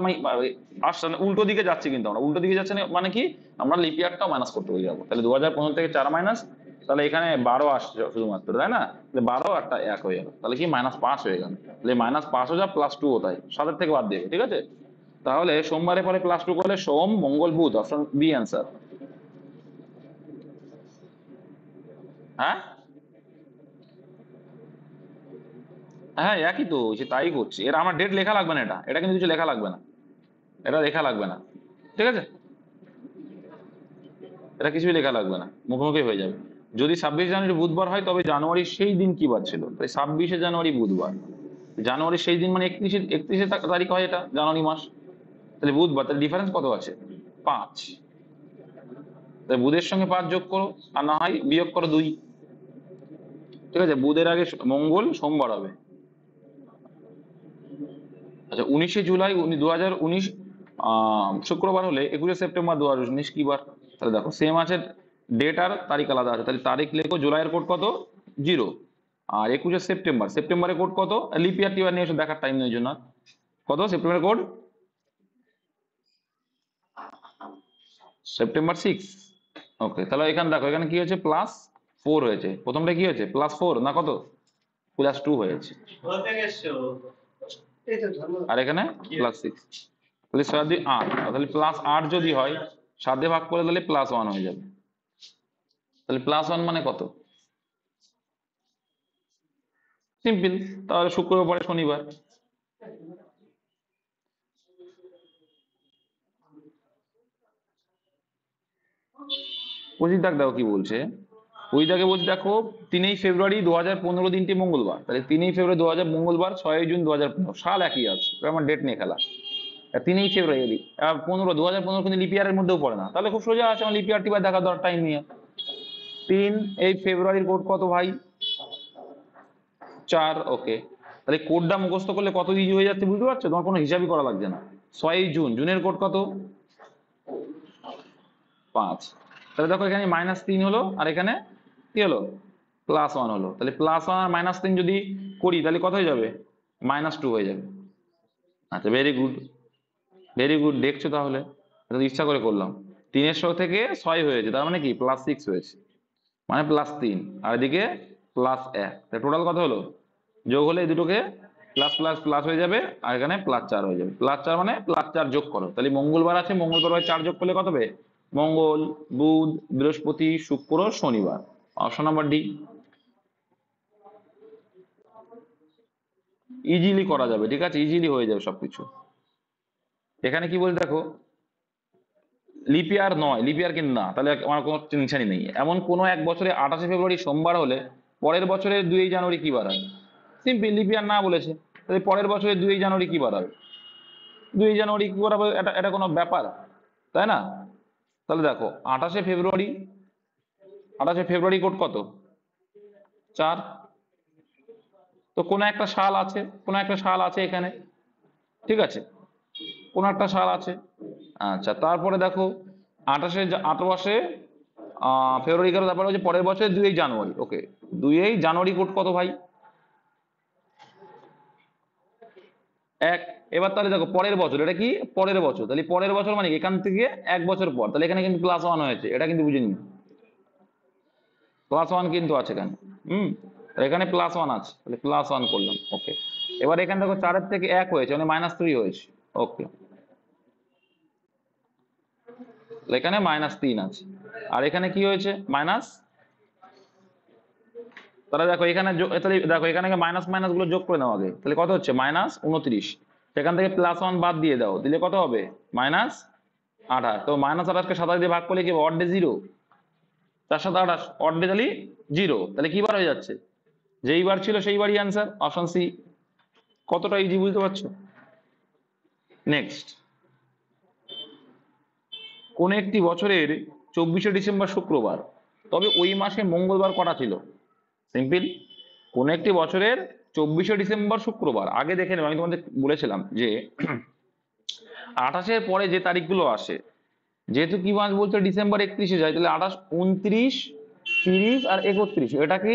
আসছে না, উল্টো দিকে যাচ্ছি কিন্তু আমরা, উল্টো দিকে যাচ্ছে না মানে কি? আমরা লিপ ইয়ারটাও মাইনাস করতে হয়ে যাবো। তাহলে 2015 থেকে 4 মাইনাস, তাহলে এখানে 12 আসছে শুধুমাত্র, তাই না? 12 একটা 1 হয়ে গেল, তাহলে কি -5 হয়ে গেল। তাহলে -5 হয়ে যা, +2 হতায় 7 থেকে বাদ দেবে। ঠিক আছে, তাহলে সোমবারে পরে +2 করলে সোম মঙ্গল বুধ, অপশন বি অ্যান্সার। হ্যাঁ হ্যাঁ, একই তো, সে তাই করছি। এর আমার ডেট লেখা লাগবে না, এটা এটা কিন্তু কিছু লেখা লাগবে না, এটা লেখা লাগবে না। ঠিক আছে, এটা কিছুই লেখা লাগবে না, মুখোমুখি হয়ে যাবে। যদি 26 জানুয়ারি বুধবার হয়, তবে জানুয়ারির সেই দিন কি বার ছিল? তাই 26 জানুয়ারি বুধবার। জানুয়ারির সেই দিন মানে 31 তারিখ হয়, এটা জানুয়ারি মাস, তাহলে বুধবার, তাহলে ডিফারেন্স কত আছে? 5। তাই বুধের সঙ্গে 5 যোগ করো, আর না হয় বিয়োগ করো 2। ঠিক আছে, বুধের আগে মঙ্গল, সোমবার হবে। আচ্ছা, 19 জুলাই 2019 শুক্রবার হলে 21 সেপ্টেম্বর 2019 কি বার? তাহলে দেখো সেম আছে, ডেট আর তারিখ আলাদা আছে, তাহলে তারিখ লেখো। জুলাইয়ের কোড কত? 0। আর 21 সেপ্টেম্বরের কোড কত? লিপ ইয়ার টিয়ার নিয়ে এসে দেখার টাইম নেই জন্য। কত সেপ্টেম্বরের কোড? সেপ্টেম্বর 6। ওকে, তাহলে এখানে দেখো, এখানে কি হয়েছে? +4 হয়েছে। প্রথমটা কি হয়েছে? +4 না কত? +2 হয়েছে। আর এখানে +6, তাহলে 6 দিয়ে 8, তাহলে +8 যদি হয়, 7 দিয়ে ভাগ করে তাহলে +1 হয়ে যাবে। তাহলে +1 মানে কত? সিম্পল, তাহলে শুক্রবার পরে শনিবার। পঁচিশ দাগ দেখো কি বলছে। ওই দাগে বলছে দেখো, 3 ফেব্রুয়ারি 2015 দিনটি মঙ্গলবার, তাহলে 3 ফেব্রুয়ারি 2000 মঙ্গলবার, 6 জুন 2015, সাল একই আছে, আমার ডেট নিয়ে খেলা। 3 ফেব্রুয়ারি 15, 2015 কিন্তু লিপিয়ারের মধ্যেও পড়ে না, তাহলে খুব সোজা আছে, আমার লিপিয়ার টিপার দেখার দরকার টাইম নিয়ে। 3 এই ফেব্রুয়ারির কোড কত ভাই? 4। ওকে, তাহলে কোডটা মুখস্থ করলে কত ইজি হয়ে যাচ্ছে বুঝতে পারছো? তোমার কোনো হিসাবই করা লাগছে না। 6 জুন, জুনের কোড কত? 5। তাহলে দেখো এখানে -3 হলো, আর এখানে কি হলো? +1 হলো। তাহলে +1 আর -3 যদি করি, তাহলে কত হয়ে যাবে? -2 হয়ে যাবে। আচ্ছা, ভেরি গুড, ভেরি গুড, দেখছো তাহলে? এটা তো ইচ্ছা করে করলাম। 3 থেকে 6 হয়েছে, তার মানে কি? +6 হয়েছে, মানে +3, আর এদিকে +1, টোটাল কত হলো? যোগ হলে এই দুটোকে প্লাস প্লাস প্লাস হয়ে যাবে, আর এখানে +4 হয়ে যাবে। +4 মানে +4 যোগ করো, তাহলে মঙ্গলবার আছে, মঙ্গলবার 4 যোগ করলে কত হবে? মঙ্গল, বুধ, বৃহস্পতি, শুক্র, শনিবার, অপশন নাম্বার ডি। ইজিলি করা যাবে, ঠিক আছে, ইজিলি হয়ে যাবে সবকিছু। এখানে কি বলছে দেখো, লিপ ইয়ার নয়, লিপ ইয়ার কিন্তু না, তাহলে আমার কোনো টেনশনই নেই। এমন কোনো এক বছরে 28 ফেব্রুয়ারি সোমবার হলে পরের বছরের 2 জানুয়ারি কি বার হয়? সিম্পল, লিপ ইয়ার না বলেছে, তাহলে পরের বছরের 2 জানুয়ারি কি বার হবে? 2 জানুয়ারি কি করে হবে? এটা এটা কোনো ব্যাপার, তাই না? তাহলে দেখো 28 ফেব্রুয়ারি, 28 ফেব্রুয়ারি কোড কত? 4। তো কোনো একটা সাল আছে, কোনো একটা সাল আছে এখানে, ঠিক আছে, কোনো একটা সাল আছে। আচ্ছা, তারপরে দেখো 28 ফেব্রুয়ারি গেল, তারপরে হচ্ছে পরের বছর 2 জানুয়ারি। ওকে, 2 জানুয়ারি কোড কত ভাই? 1। এবার তাহলে দেখো পরের বছর, এটা কি পরের বছর, তাহলে পরের বছর মানে এখান থেকে 1 বছর পর, তাহলে এখানে কিন্তু +1 হয়েছে, এটা কিন্তু বুঝে নিন। +1 কিন্তু আছে এখানে, এখানে +1 আছে, তাহলে +1 করলাম। ওকে, এবার এখানে দেখো 4 থেকে 1 হয়েছে মানে -3 হয়েছে। ওকে, এখানে -3 আছে, আর এখানে কি হয়েছে মাইনাস। তাহলে দেখো এখানে তাহলে দেখো এখানে মাইনাস মাইনাস গুলো যোগ করে নাও আগে, তাহলে কত হচ্ছে -29। সেখান থেকে +1 বাদ দিয়ে দাও, দিলে কত হবে -28। তো -28 কে 27 দিয়ে ভাগ করলে কি অড ডে 0, 4 7 28 অড ডে তাহলে 0, তাহলে কি বার হয়ে যাচ্ছে, যেই বার ছিল সেই বারই অ্যান্সার, অপশন সি। কতটা ইজি বুঝতে পারছো? নেক্সট, কোন একটি বছরের 24শে ডিসেম্বর শুক্রবার, তবে ওই মাসে মঙ্গলবার কটা ছিল? সিম্পল, কোন একটি বছরের 24শে ডিসেম্বর শুক্রবার, আগে দেখে নেব, আমি তোমাদের বলেছিলাম যে 28-এর পরে যে তারিখগুলো আসে, যেহেতু কি মাস বলছে ডিসেম্বর 31-এ যায়, তাহলে 28, 29, 30 আর 31, এটা কি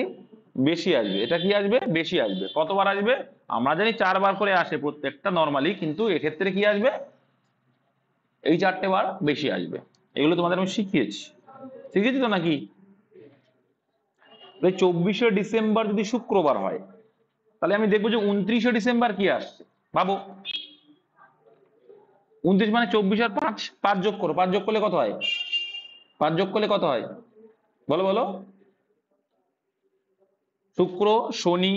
বেশি আসবে, এটা কি আসবে বেশি আসবে। কতবার আসবে? আমরা জানি 4 বার করে আসে প্রত্যেকটা নর্মালি, কিন্তু এক্ষেত্রে কি আসবে, এই 4টে বার বেশি আসবে। এগুলো তোমাদের আমি শিখিয়েছি তো নাকি? 24শে ডিসেম্বর যদি শুক্রবার হয়, তাহলে আমি দেখবো যে 29শে ডিসেম্বর কি আসছে, ভাবো। 29 মানে 24 আর 5, 5 যোগ করো, 5 যোগ করলে কত হয়? 5 যোগ করলে কত হয় বলো বলো? শুক্র, শনি,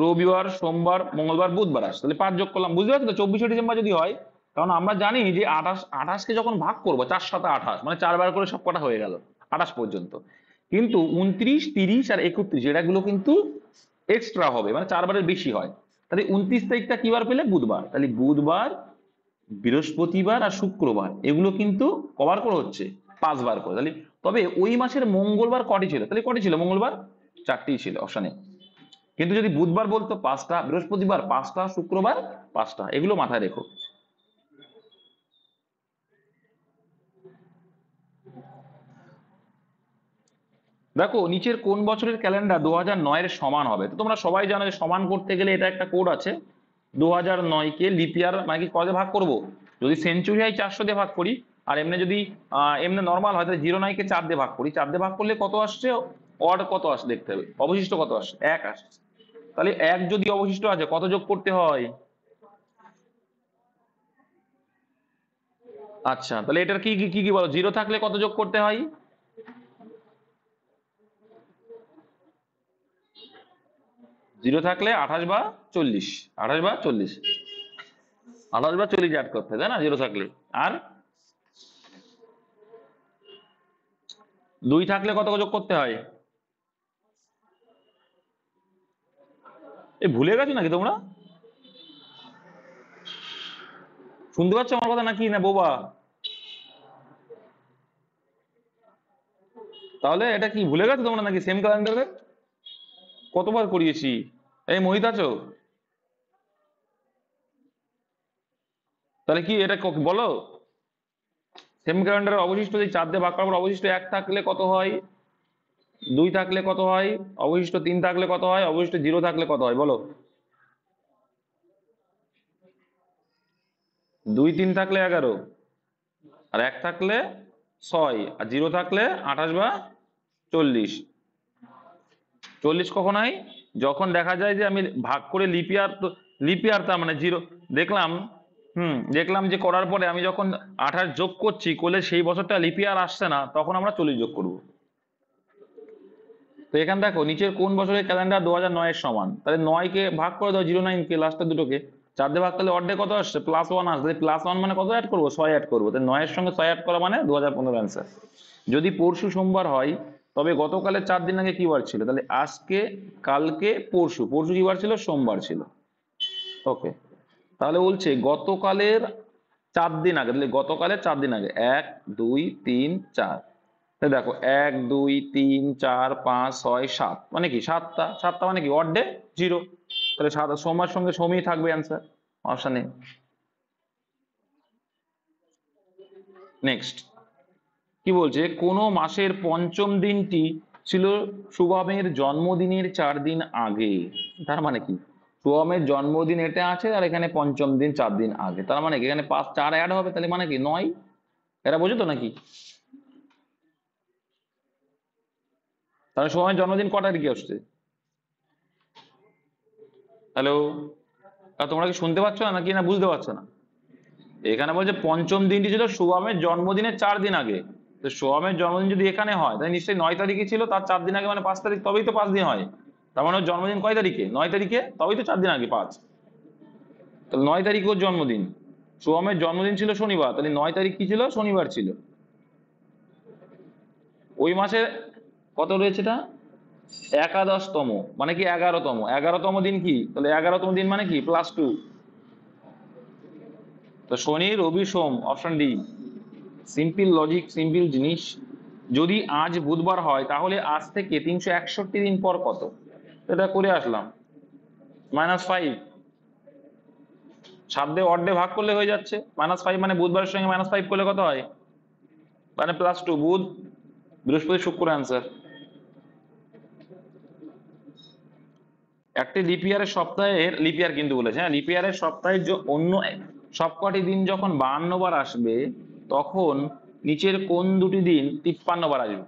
রবিবার, সোমবার, মঙ্গলবার, বুধবার আসছে, তাহলে 5 যোগ করলাম, বুঝতে পারছো তো? 24শে ডিসেম্বর যদি হয়, কারণ আমরা জানি যে 28 কে যখন ভাগ করবো 4 7 28, মানে 4 বার করে সব কটা হয়ে গেল 28 পর্যন্ত। কিন্তু 29, 30 আর 31 এটাগুলো কিন্তু এক্সট্রা হবে, মানে 4 বারের বেশি হয়। তাহলে 29 তারিখটা কি বার পেলে? বুধবার, তাহলে বুধবার, বৃহস্পতিবার আর শুক্রবার এগুলো কিন্তু কভার করে হচ্ছে 5 বার করে। তাহলে তবে ওই মাসের মঙ্গলবার কটি ছিল? তাহলে কটি ছিল মঙ্গলবার? 4টিই ছিল অপশনে। কিন্তু যদি বুধবার বলতো 5টা, বৃহস্পতিবার 5টা, শুক্রবার 5টা, এগুলো মাথায় রেখো। দেখো নিচের কোন বছরের ক্যালেন্ডার 2009-এর সমান হবে? তো তোমরা সবাই জানো যে সমান করতে গেলে এটা একটা কোড আছে, 2009-কে লিপ ইয়ার মানে কি কত ভাগ করব? যদি সেঞ্চুরি হয় 400 দিয়ে ভাগ করি, আর এমনি যদি এমনি নর্মাল হয় তাহলে 09-কে 4 দিয়ে ভাগ করি। 4 দিয়ে ভাগ করলে কত আসছে, অড কত আসছে দেখতে হবে, অবশিষ্ট কত আসছে, 1 আসছে। তাহলে 1 যদি অবশিষ্ট আছে, কত যোগ করতে হয়? আচ্ছা, তাহলে এটার কি কি কি বলো, 0 থাকলে কত যোগ করতে হয়? 0 থাকলে 28 বা 40, 28 বা 40, 28 বা 40 অ্যাড করতে হয়, তাই না 0 থাকলে। আর 2 থাকলে কত যোগ করতে হয়? এ ভুলে গেছো নাকি তোমরা? শুনতে পাচ্ছ আমার কথা নাকি, না বোবা? তাহলে এটা কি ভুলে গেছো তোমরা নাকি সেম ক্যালেন্ডারে কতবার করিয়েছি? এই মোহিত আছো? তাহলে কি এটা বলো, সেম ক্যালেন্ডারের অবশিষ্ট যদি 4 দিয়ে ভাগ করার পর অবশিষ্ট 1 থাকলে কত হয়, 2 থাকলে কত হয়, অবশিষ্ট 3 থাকলে কত হয়, অবশিষ্ট 0 থাকলে কত হয় বলো? 2 3 থাকলে 11, আর 1 থাকলে 6, আর 0 থাকলে 28 বা 40। 40 কখন হয়? যখন দেখা যায় যে আমি ভাগ করে লিপিয়ার, তো লিপিয়ার তার মানে 0 দেখলাম, দেখলাম যে করার পরে আমি যখন 28 যোগ করছি করলে সেই বছরটা লিপিয়ার আসছে না, তখন আমরা 40 যোগ করব। তো এখানে দেখো নিচের কোন বছরের ক্যালেন্ডার 2009-এর সমান, তাহলে 9-কে ভাগ করে দাও 09-কে, লাস্টের দুটোকে 4 দিয়ে ভাগ করলে অর্ধেক কত আসছে, +1 আসবে। +1 মানে কত অ্যাড করবো? 6 অ্যাড করবো, তাহলে 9-এর সঙ্গে 6 অ্যাড করা মানে 2015 অ্যান্সার। যদি পরশু সোমবার হয়, তবে গতকালের 4 দিন আগে কি বার ছিল? তাহলে আজকে, কালকে, পরশু, পরশু কি বার ছিল? সোমবার ছিল। ওকে, তাহলে বলছে গতকালের 4 দিন আগে, তাহলে গতকালের 4 দিন আগে 1 2 3 4, দেখো 1 2 3 4 5 6 7, মানে কি 7টা, 7টা মানে কি অড ডে 0। তাহলে সোমবার সঙ্গে সোমই থাকবে অ্যান্সার, অপশানে। নেক্সট কি বলছে, কোন মাসের পঞ্চম দিনটি ছিল শুভমের জন্মদিনের 4 দিন আগে। তার মানে কি, শুভমের জন্মদিন এটা আছে আর এখানে পঞ্চম দিন 4 দিন আগে, তার মানে কি এখানে 5 4 অ্যাড হবে, তাহলে মানে কি 9। এটা বোঝো তো নাকি? তাহলে শুভমের জন্মদিন কটা তারিখে আসছে? হ্যালো, তোমরা কি শুনতে পাচ্ছ না নাকি না বুঝতে পারছো না? এখানে বলছে পঞ্চম দিনটি ছিল শুভমের জন্মদিনের 4 দিন আগে। তো শুভমের জন্মদিন যদি এখানে হয় তাহলে নিশ্চয়ই 9 তারিখে ছিল, তার 4 দিন আগে মানে 5 তারিখ, তবেই তো 5 দিন হয়। তার মানে ওর জন্মদিন কয় তারিখে? 9 তারিখে, তবেই তো 4 দিন আগে 5। তাহলে 9 তারিখ ওর জন্মদিন। শুভমের জন্মদিন ছিল শনিবার, তাহলে 9 তারিখ কি ছিল? শনিবার ছিল। ওই মাসে কত রয়েছে এটা? একাদশতম, মানে কি 11তম। 11তম দিন কি? তাহলে 11তম দিন মানে কি +2। তো শনি রবি সোম, option D. Simple logic, simple জিনিস। যদি আজ বুধবার হয় তাহলে আজ থেকে 361 দিন পর কত? এটা করে আসলাম। -5। 7 দিয়ে অর্ধে ভাগ করলে হয়ে যাচ্ছে। -5 মানে বুধবারের সঙ্গে -5 করলে কত হয়? মানে +2। বুধ বৃহস্পতি শুক্র অ্যান্সার। একটি লিপিয়ারের সপ্তাহের, লিপিয়ার কিন্তু বলেছে, হ্যাঁ, লিপিয়ারের সপ্তাহের অন্য সবকটি দিন যখন 52 বার আসবে তখন নিচের কোন দুটি দিন 53 বার আসবে?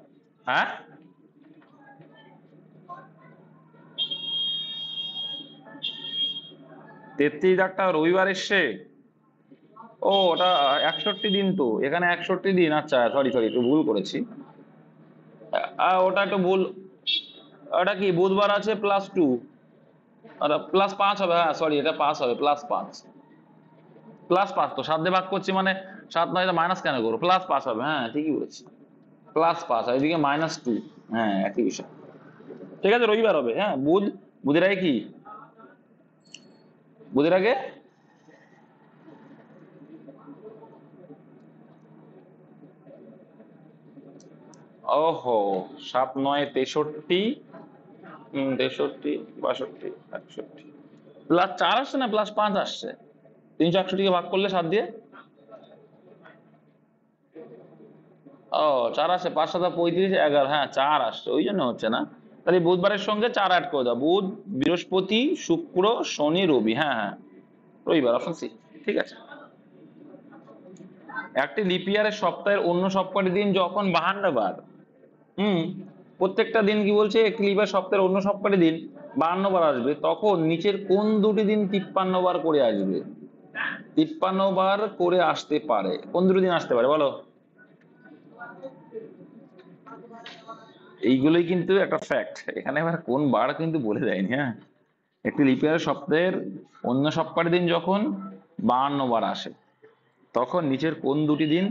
হ্যাঁ, 33টা রবিবার এসছে। ও ওটা 61 দিন, তো এখানে 61 দিন। আচ্ছা সরি সরি, একটু ভুল করেছি। ওটা একটু ভুল। ওটা কি বুধবার আছে +2, +5 হবে। হ্যাঁ সরি, এটা 5 হবে, +5। +5 তো 7 দিয়ে ভাগ করছি মানে 7 নয়, মাইনাস কেন করবো? +5 হবে, হ্যাঁ ঠিকই বলেছি। +5 আর এদিকে -2। হ্যাঁ একই বিষয়। ঠিক আছে, রবিবার হবে। হ্যাঁ, বুধের আগে কি? বুধের আগে ওহো, 7 9 63, 63 62 61, +4 আসছে না +5 আসছে? 361 কে ভাগ করলে 7 দিয়ে, ও 4 আসে, 5 7 35 11, হ্যাঁ 4 আসছে, ওই জন্য হচ্ছে না। তাহলে বুধবারের সঙ্গে 4 অ্যাড করে দাও। বুধ বৃহস্পতি শুক্র শনি রবি, হ্যাঁ হ্যাঁ রবিবার, অপশন সি। ঠিক আছে। একটি লিপ ইয়ারের সপ্তাহের অন্য সবকটি দিন যখন 52 বার, প্রত্যেকটা দিন কি বলছে, একটি লিপ ইয়ার সপ্তাহের অন্য সবকটি দিন 52 বার আসবে তখন নিচের কোন দুটি দিন 53 বার করে আসবে? 53 বার করে আসতে পারে, কোন দুটি দিন আসতে পারে বলো? এইগুলোই কিন্তু একটা ফ্যাক্ট, এখানে আবার কোন বার কিন্তু বলে দেয়নি। হ্যাঁ, একটি লিপ ইয়ারের সপ্তাহের অন্য সবকটি দিন যখন 52 বার আসে তখন নিচের কোন দুটি দিন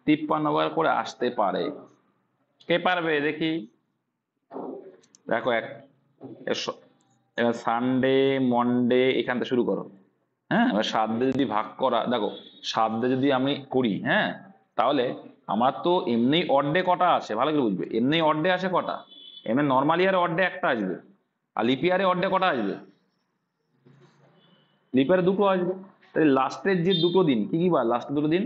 53 বার করে আসতে পারে? কে পারবে দেখি? দেখো এবার সানডে মন্ডে এখান থেকে শুরু করো। হ্যাঁ, এবার 7 দিয়ে যদি ভাগ করা, দেখো 7 দিয়ে যদি আমি করি, হ্যাঁ, তাহলে আমার তো এমনি অর্ডে কটা আছে ভালো করে বুঝবে। এমনি অর্ডে আছে কটা? এমনি নর্মাল ইয়ারে অর্ডে একটা আসবে, আর লিপ ইয়ারে অর্ডে কটা আসবে? লিপ ইয়ারে দুটো আসবে। তাহলে লাস্টের যে দুটো দিন কি কি বার? লাস্টের দুটো দিন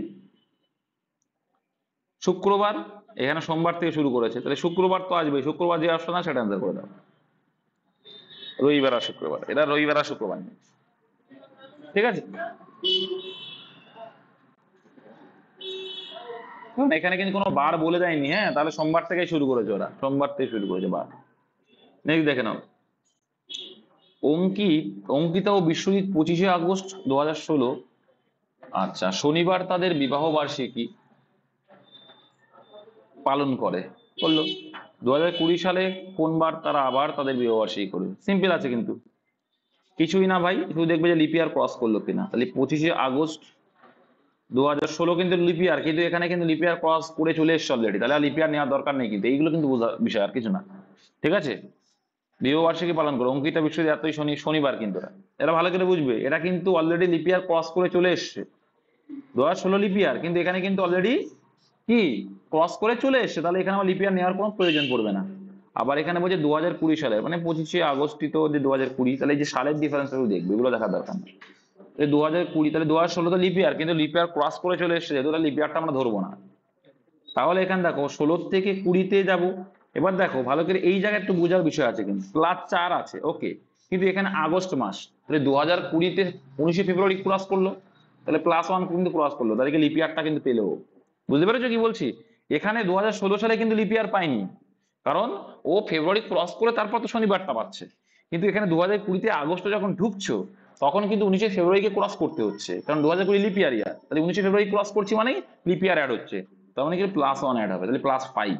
শুক্রবার, এখানে সোমবার থেকে শুরু করেছে, তাহলে শুক্রবার তো আসবে। শুক্রবার যে অপশন আছে সেটা অ্যান্সার করে দাও। রবিবার আর শুক্রবার, এটা রবিবার আর শুক্রবার নেই। ঠিক আছে, এখানে কিন্তু কোনো বার বলে দেয়নি। হ্যাঁ, তাহলে সোমবার থেকে শুরু করেছে, ওরা সোমবার থেকে শুরু করেছে বার। নেক্সট দেখে নাও, অঙ্কিতা ও বিশ্বজিৎ 25শে আগস্ট 2016, আচ্ছা, শনিবার তাদের বিবাহ বার্ষিকী পালন করলো। 2020 সালে কোন বার তারা আবার তাদের বিবাহ বার্ষিকী করবে? সিম্পল আছে কিন্তু, কিছুই না ভাই, শুধু দেখবে যে লিপ ইয়ার ক্রস করলো কিনা। তাহলে 25শে আগস্ট 2016 কিন্তু লিপ ইয়ার, কিন্তু এখানে কিন্তু লিপ ইয়ার ক্রস করে চলে এসছে অলরেডি, তাহলে আর লিপ ইয়ার নেওয়ার দরকার নেই কিন্তু। এইগুলো কিন্তু বোঝার বিষয়, আর কিছু না। ঠিক আছে, বিবাহ বার্ষিকী পালন করো, অঙ্কিতা বিশ্বজিৎ এতই শনিবার কিন্তু এরা ভালো করে বুঝবে, এটা কিন্তু অলরেডি লিপ ইয়ার ক্রস করে চলে এসছে। 2016 লিপ ইয়ার, কিন্তু এখানে কিন্তু অলরেডি কি ক্রস করে চলে এসছে, তাহলে এখানে আমার লিপ ইয়ার নেওয়ার কোনো প্রয়োজন পড়বে না। আবার এখানে বলছে 2020 সালের, মানে 25শে আগস্টই তো যে 2020, তাহলে এই যে সালের ডিফারেন্স দেখবে, এগুলো দেখার দরকার নেই। 2020, তাহলে 2016 তো লিপ ইয়ার, কিন্তু লিপ ইয়ার ক্রস করে চলে এসেছে, যেহেতু লিপ ইয়ারটা আমরা ধরবো না। তাহলে এখানে দেখো 16 থেকে 20-তে যাব। এবার দেখো ভালো করে এই জায়গায় একটু বোঝার বিষয় আছে, কিন্তু +4 আছে, ওকে, কিন্তু এখানে আগস্ট মাস, তাহলে 2020-তে 19শে ফেব্রুয়ারি ক্রস করলো, তাহলে +1 কিন্তু ক্রস করলো, তাহলে লিপ ইয়ারটা কিন্তু পেলো। বুঝতে পেরেছো কি বলছি? এখানে 2016 সালে কিন্তু লিপ ইয়ার পাইনি, কারণ ও ফেব্রুয়ারি ক্রস করে তারপর তো শনিবারটা পাচ্ছে। কিন্তু এখানে 2020-তে আগস্টে যখন ঢুকছো, তখন কিন্তু 19শে ফেব্রুয়ারিকে ক্রস করতে হচ্ছে, কারণ 2020 লিপ ইয়ার, তাহলে 19শে ফেব্রুয়ারি ক্রস করছি মানেই লিপ ইয়ার অ্যাড হচ্ছে, তার মানে কি +1 অ্যাড হবে, তাহলে +5।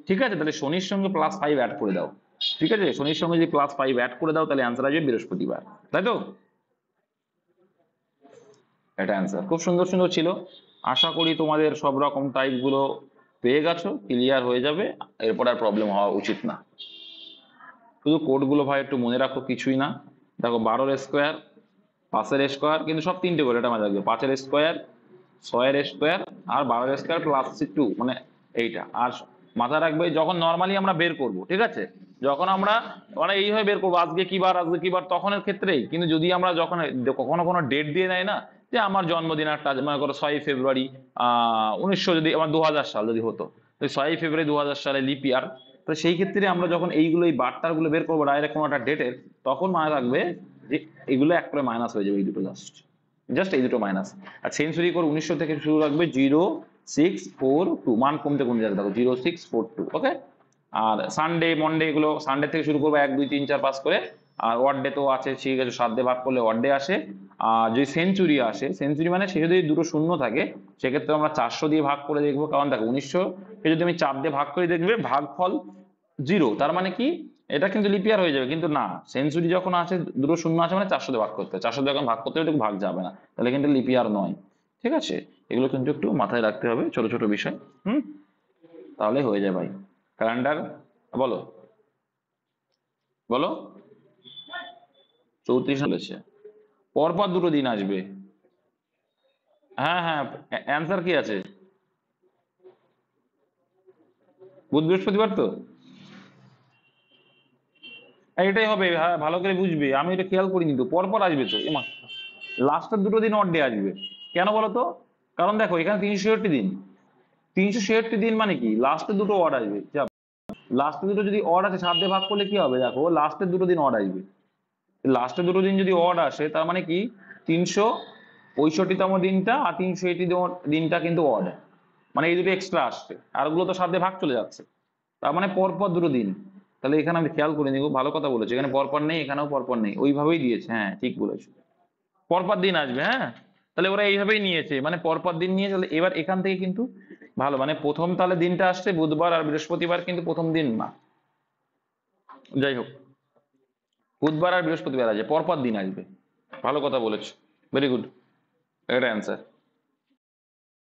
ঠিক আছে, তাহলে শনির সঙ্গে +5 অ্যাড করে দাও। ঠিক আছে, শনির সঙ্গে যদি +5 অ্যাড করে দাও, তাহলে অ্যান্সার আসবে বৃহস্পতিবার, তাই তো? এটা অ্যান্সার খুব সুন্দর সুন্দর ছিল। আশা করি তোমাদের সব রকম টাইপ গুলো পেয়ে গেছো, ক্লিয়ার হয়ে যাবে, এরপর আর প্রবলেম হওয়া উচিত না। শুধু কোডগুলো ভাই একটু মনে রাখো, কিছুই না। দেখো 12-এর স্কোয়ার, 5-এর স্কোয়ার, কিন্তু সব তিনটে করে, এটা মাথায় রাখবে, 5-এর স্কোয়ার, 6-এর স্কোয়ার, আর 12-এর স্কোয়ার +2, মানে এইটা। আর মাথায় রাখবে যখন নর্মালি আমরা বের করব, ঠিক আছে, যখন আমরা মানে এইভাবে বের করবো আজকে কি বার, আজকে কি বার, তখনের ক্ষেত্রেই, কিন্তু যদি আমরা যখন কখনো কোনো ডেট দিয়ে দেয় না, যে আমার জন্মদিন একটা, মনে করো 6ই ফেব্রুয়ারি 1900, যদি আমার 2000 সাল যদি হতো, তো 6ই ফেব্রুয়ারি 2000 সালে লিপ ইয়ার, তো সেই ক্ষেত্রে আমরা যখন এইগুলো, এই বারটার গুলো বের করবো ডাইরেক্ট কোনো একটা ডেটের, তখন মনে রাখবে যে এগুলো এক করে মাইনাস হয়ে যাবে, এই দুটো জাস্ট জাস্ট এই দুটো মাইনাস। আর সেঞ্চুরি করে 1900 থেকে শুরু রাখবে 0642, মান কমতে কমতে যাবে, দেখো 0642, ওকে। আর সানডে মন্ডে এগুলো সানডে থেকে শুরু করবো 1 2 3 4 5 করে। আর ওয়ার্ড ডে তো আছে, ঠিক আছে, 7 দিয়ে ভাগ করলে ওয়ার্ড ডে আসে। আর যদি সেঞ্চুরি আসে, সেঞ্চুরি মানে শেষে যদি দুটো শূন্য থাকে, সেক্ষেত্রে আমরা 400 দিয়ে ভাগ করে দেখবো, কারণ দেখো 1900 কে যদি আমি 4 দিয়ে ভাগ করে দেখবে ভাগফল 0, তার মানে কি এটা কিন্তু লিপিয়ার হয়ে যাবে, কিন্তু না, সেঞ্চুরি যখন আছে দুটো শূন্য আছে মানে 400 দিয়ে ভাগ করতে হবে, 400 দিয়ে যখন ভাগ করতে হবে ভাগ যাবে না, তাহলে কিন্তু লিপিয়ার নয়। ঠিক আছে, এগুলো কিন্তু একটু মাথায় রাখতে হবে, ছোট ছোট বিষয়। তাহলে হয়ে যায় ভাই। ক্যালেন্ডার বলো, বলো। 34 বলেছে, পরপর দুটো দিন আসবে। হ্যাঁ হ্যাঁ, অ্যান্সার কি আছে? বুধ বৃহস্পতিবার তো, এটাই হবে। হ্যাঁ, ভালো করে বুঝবে, আমি এটা খেয়াল করিনি তো, পরপর আসবে তো, এমা লাস্টের দুটো দিন অড ডে আসবে। কেন বলো তো? কারণ দেখো এখানে 366 দিন, 366 দিন মানে কি লাস্টের দুটো অড আসবে, লাস্টের দুটো যদি অড আছে 7 দিয়ে ভাগ করলে কি হবে, দেখো লাস্টের দুটো দিন অড আসবে। লাস্টের দুটো দিন যদি অড আসে, তার মানে কি 365তম দিনটা আর 380তম দিনটা কিন্তু অড, মানে এই দুটো এক্সট্রা আসছে, আর ওগুলো তো 7 দিয়ে ভাগ চলে যাচ্ছে, তার মানে পরপর দুটো দিন। তাহলে এখানে আমি খেয়াল করে নিব, ভালো কথা বলেছো, এখানে পরপর নেই, এখানেও পরপর নেই, ওইভাবেই দিয়েছে, হ্যাঁ ঠিক বলেছো, পরপর দিন আসবে। হ্যাঁ, তাহলে ওরা এইভাবেই নিয়েছে, মানে পরপর দিন নিয়ে চলে। এবার এখান থেকে কিন্তু ভালো, মানে প্রথম তাহলে দিনটা আসছে বুধবার আর বৃহস্পতিবার, কিন্তু প্রথম দিন না, যাই হোক, বুধবার আর বৃহস্পতিবার আছে, পরপর দিন আসবে। ভালো কথা বলেছো, ভেরি গুড, এটা অ্যান্সার।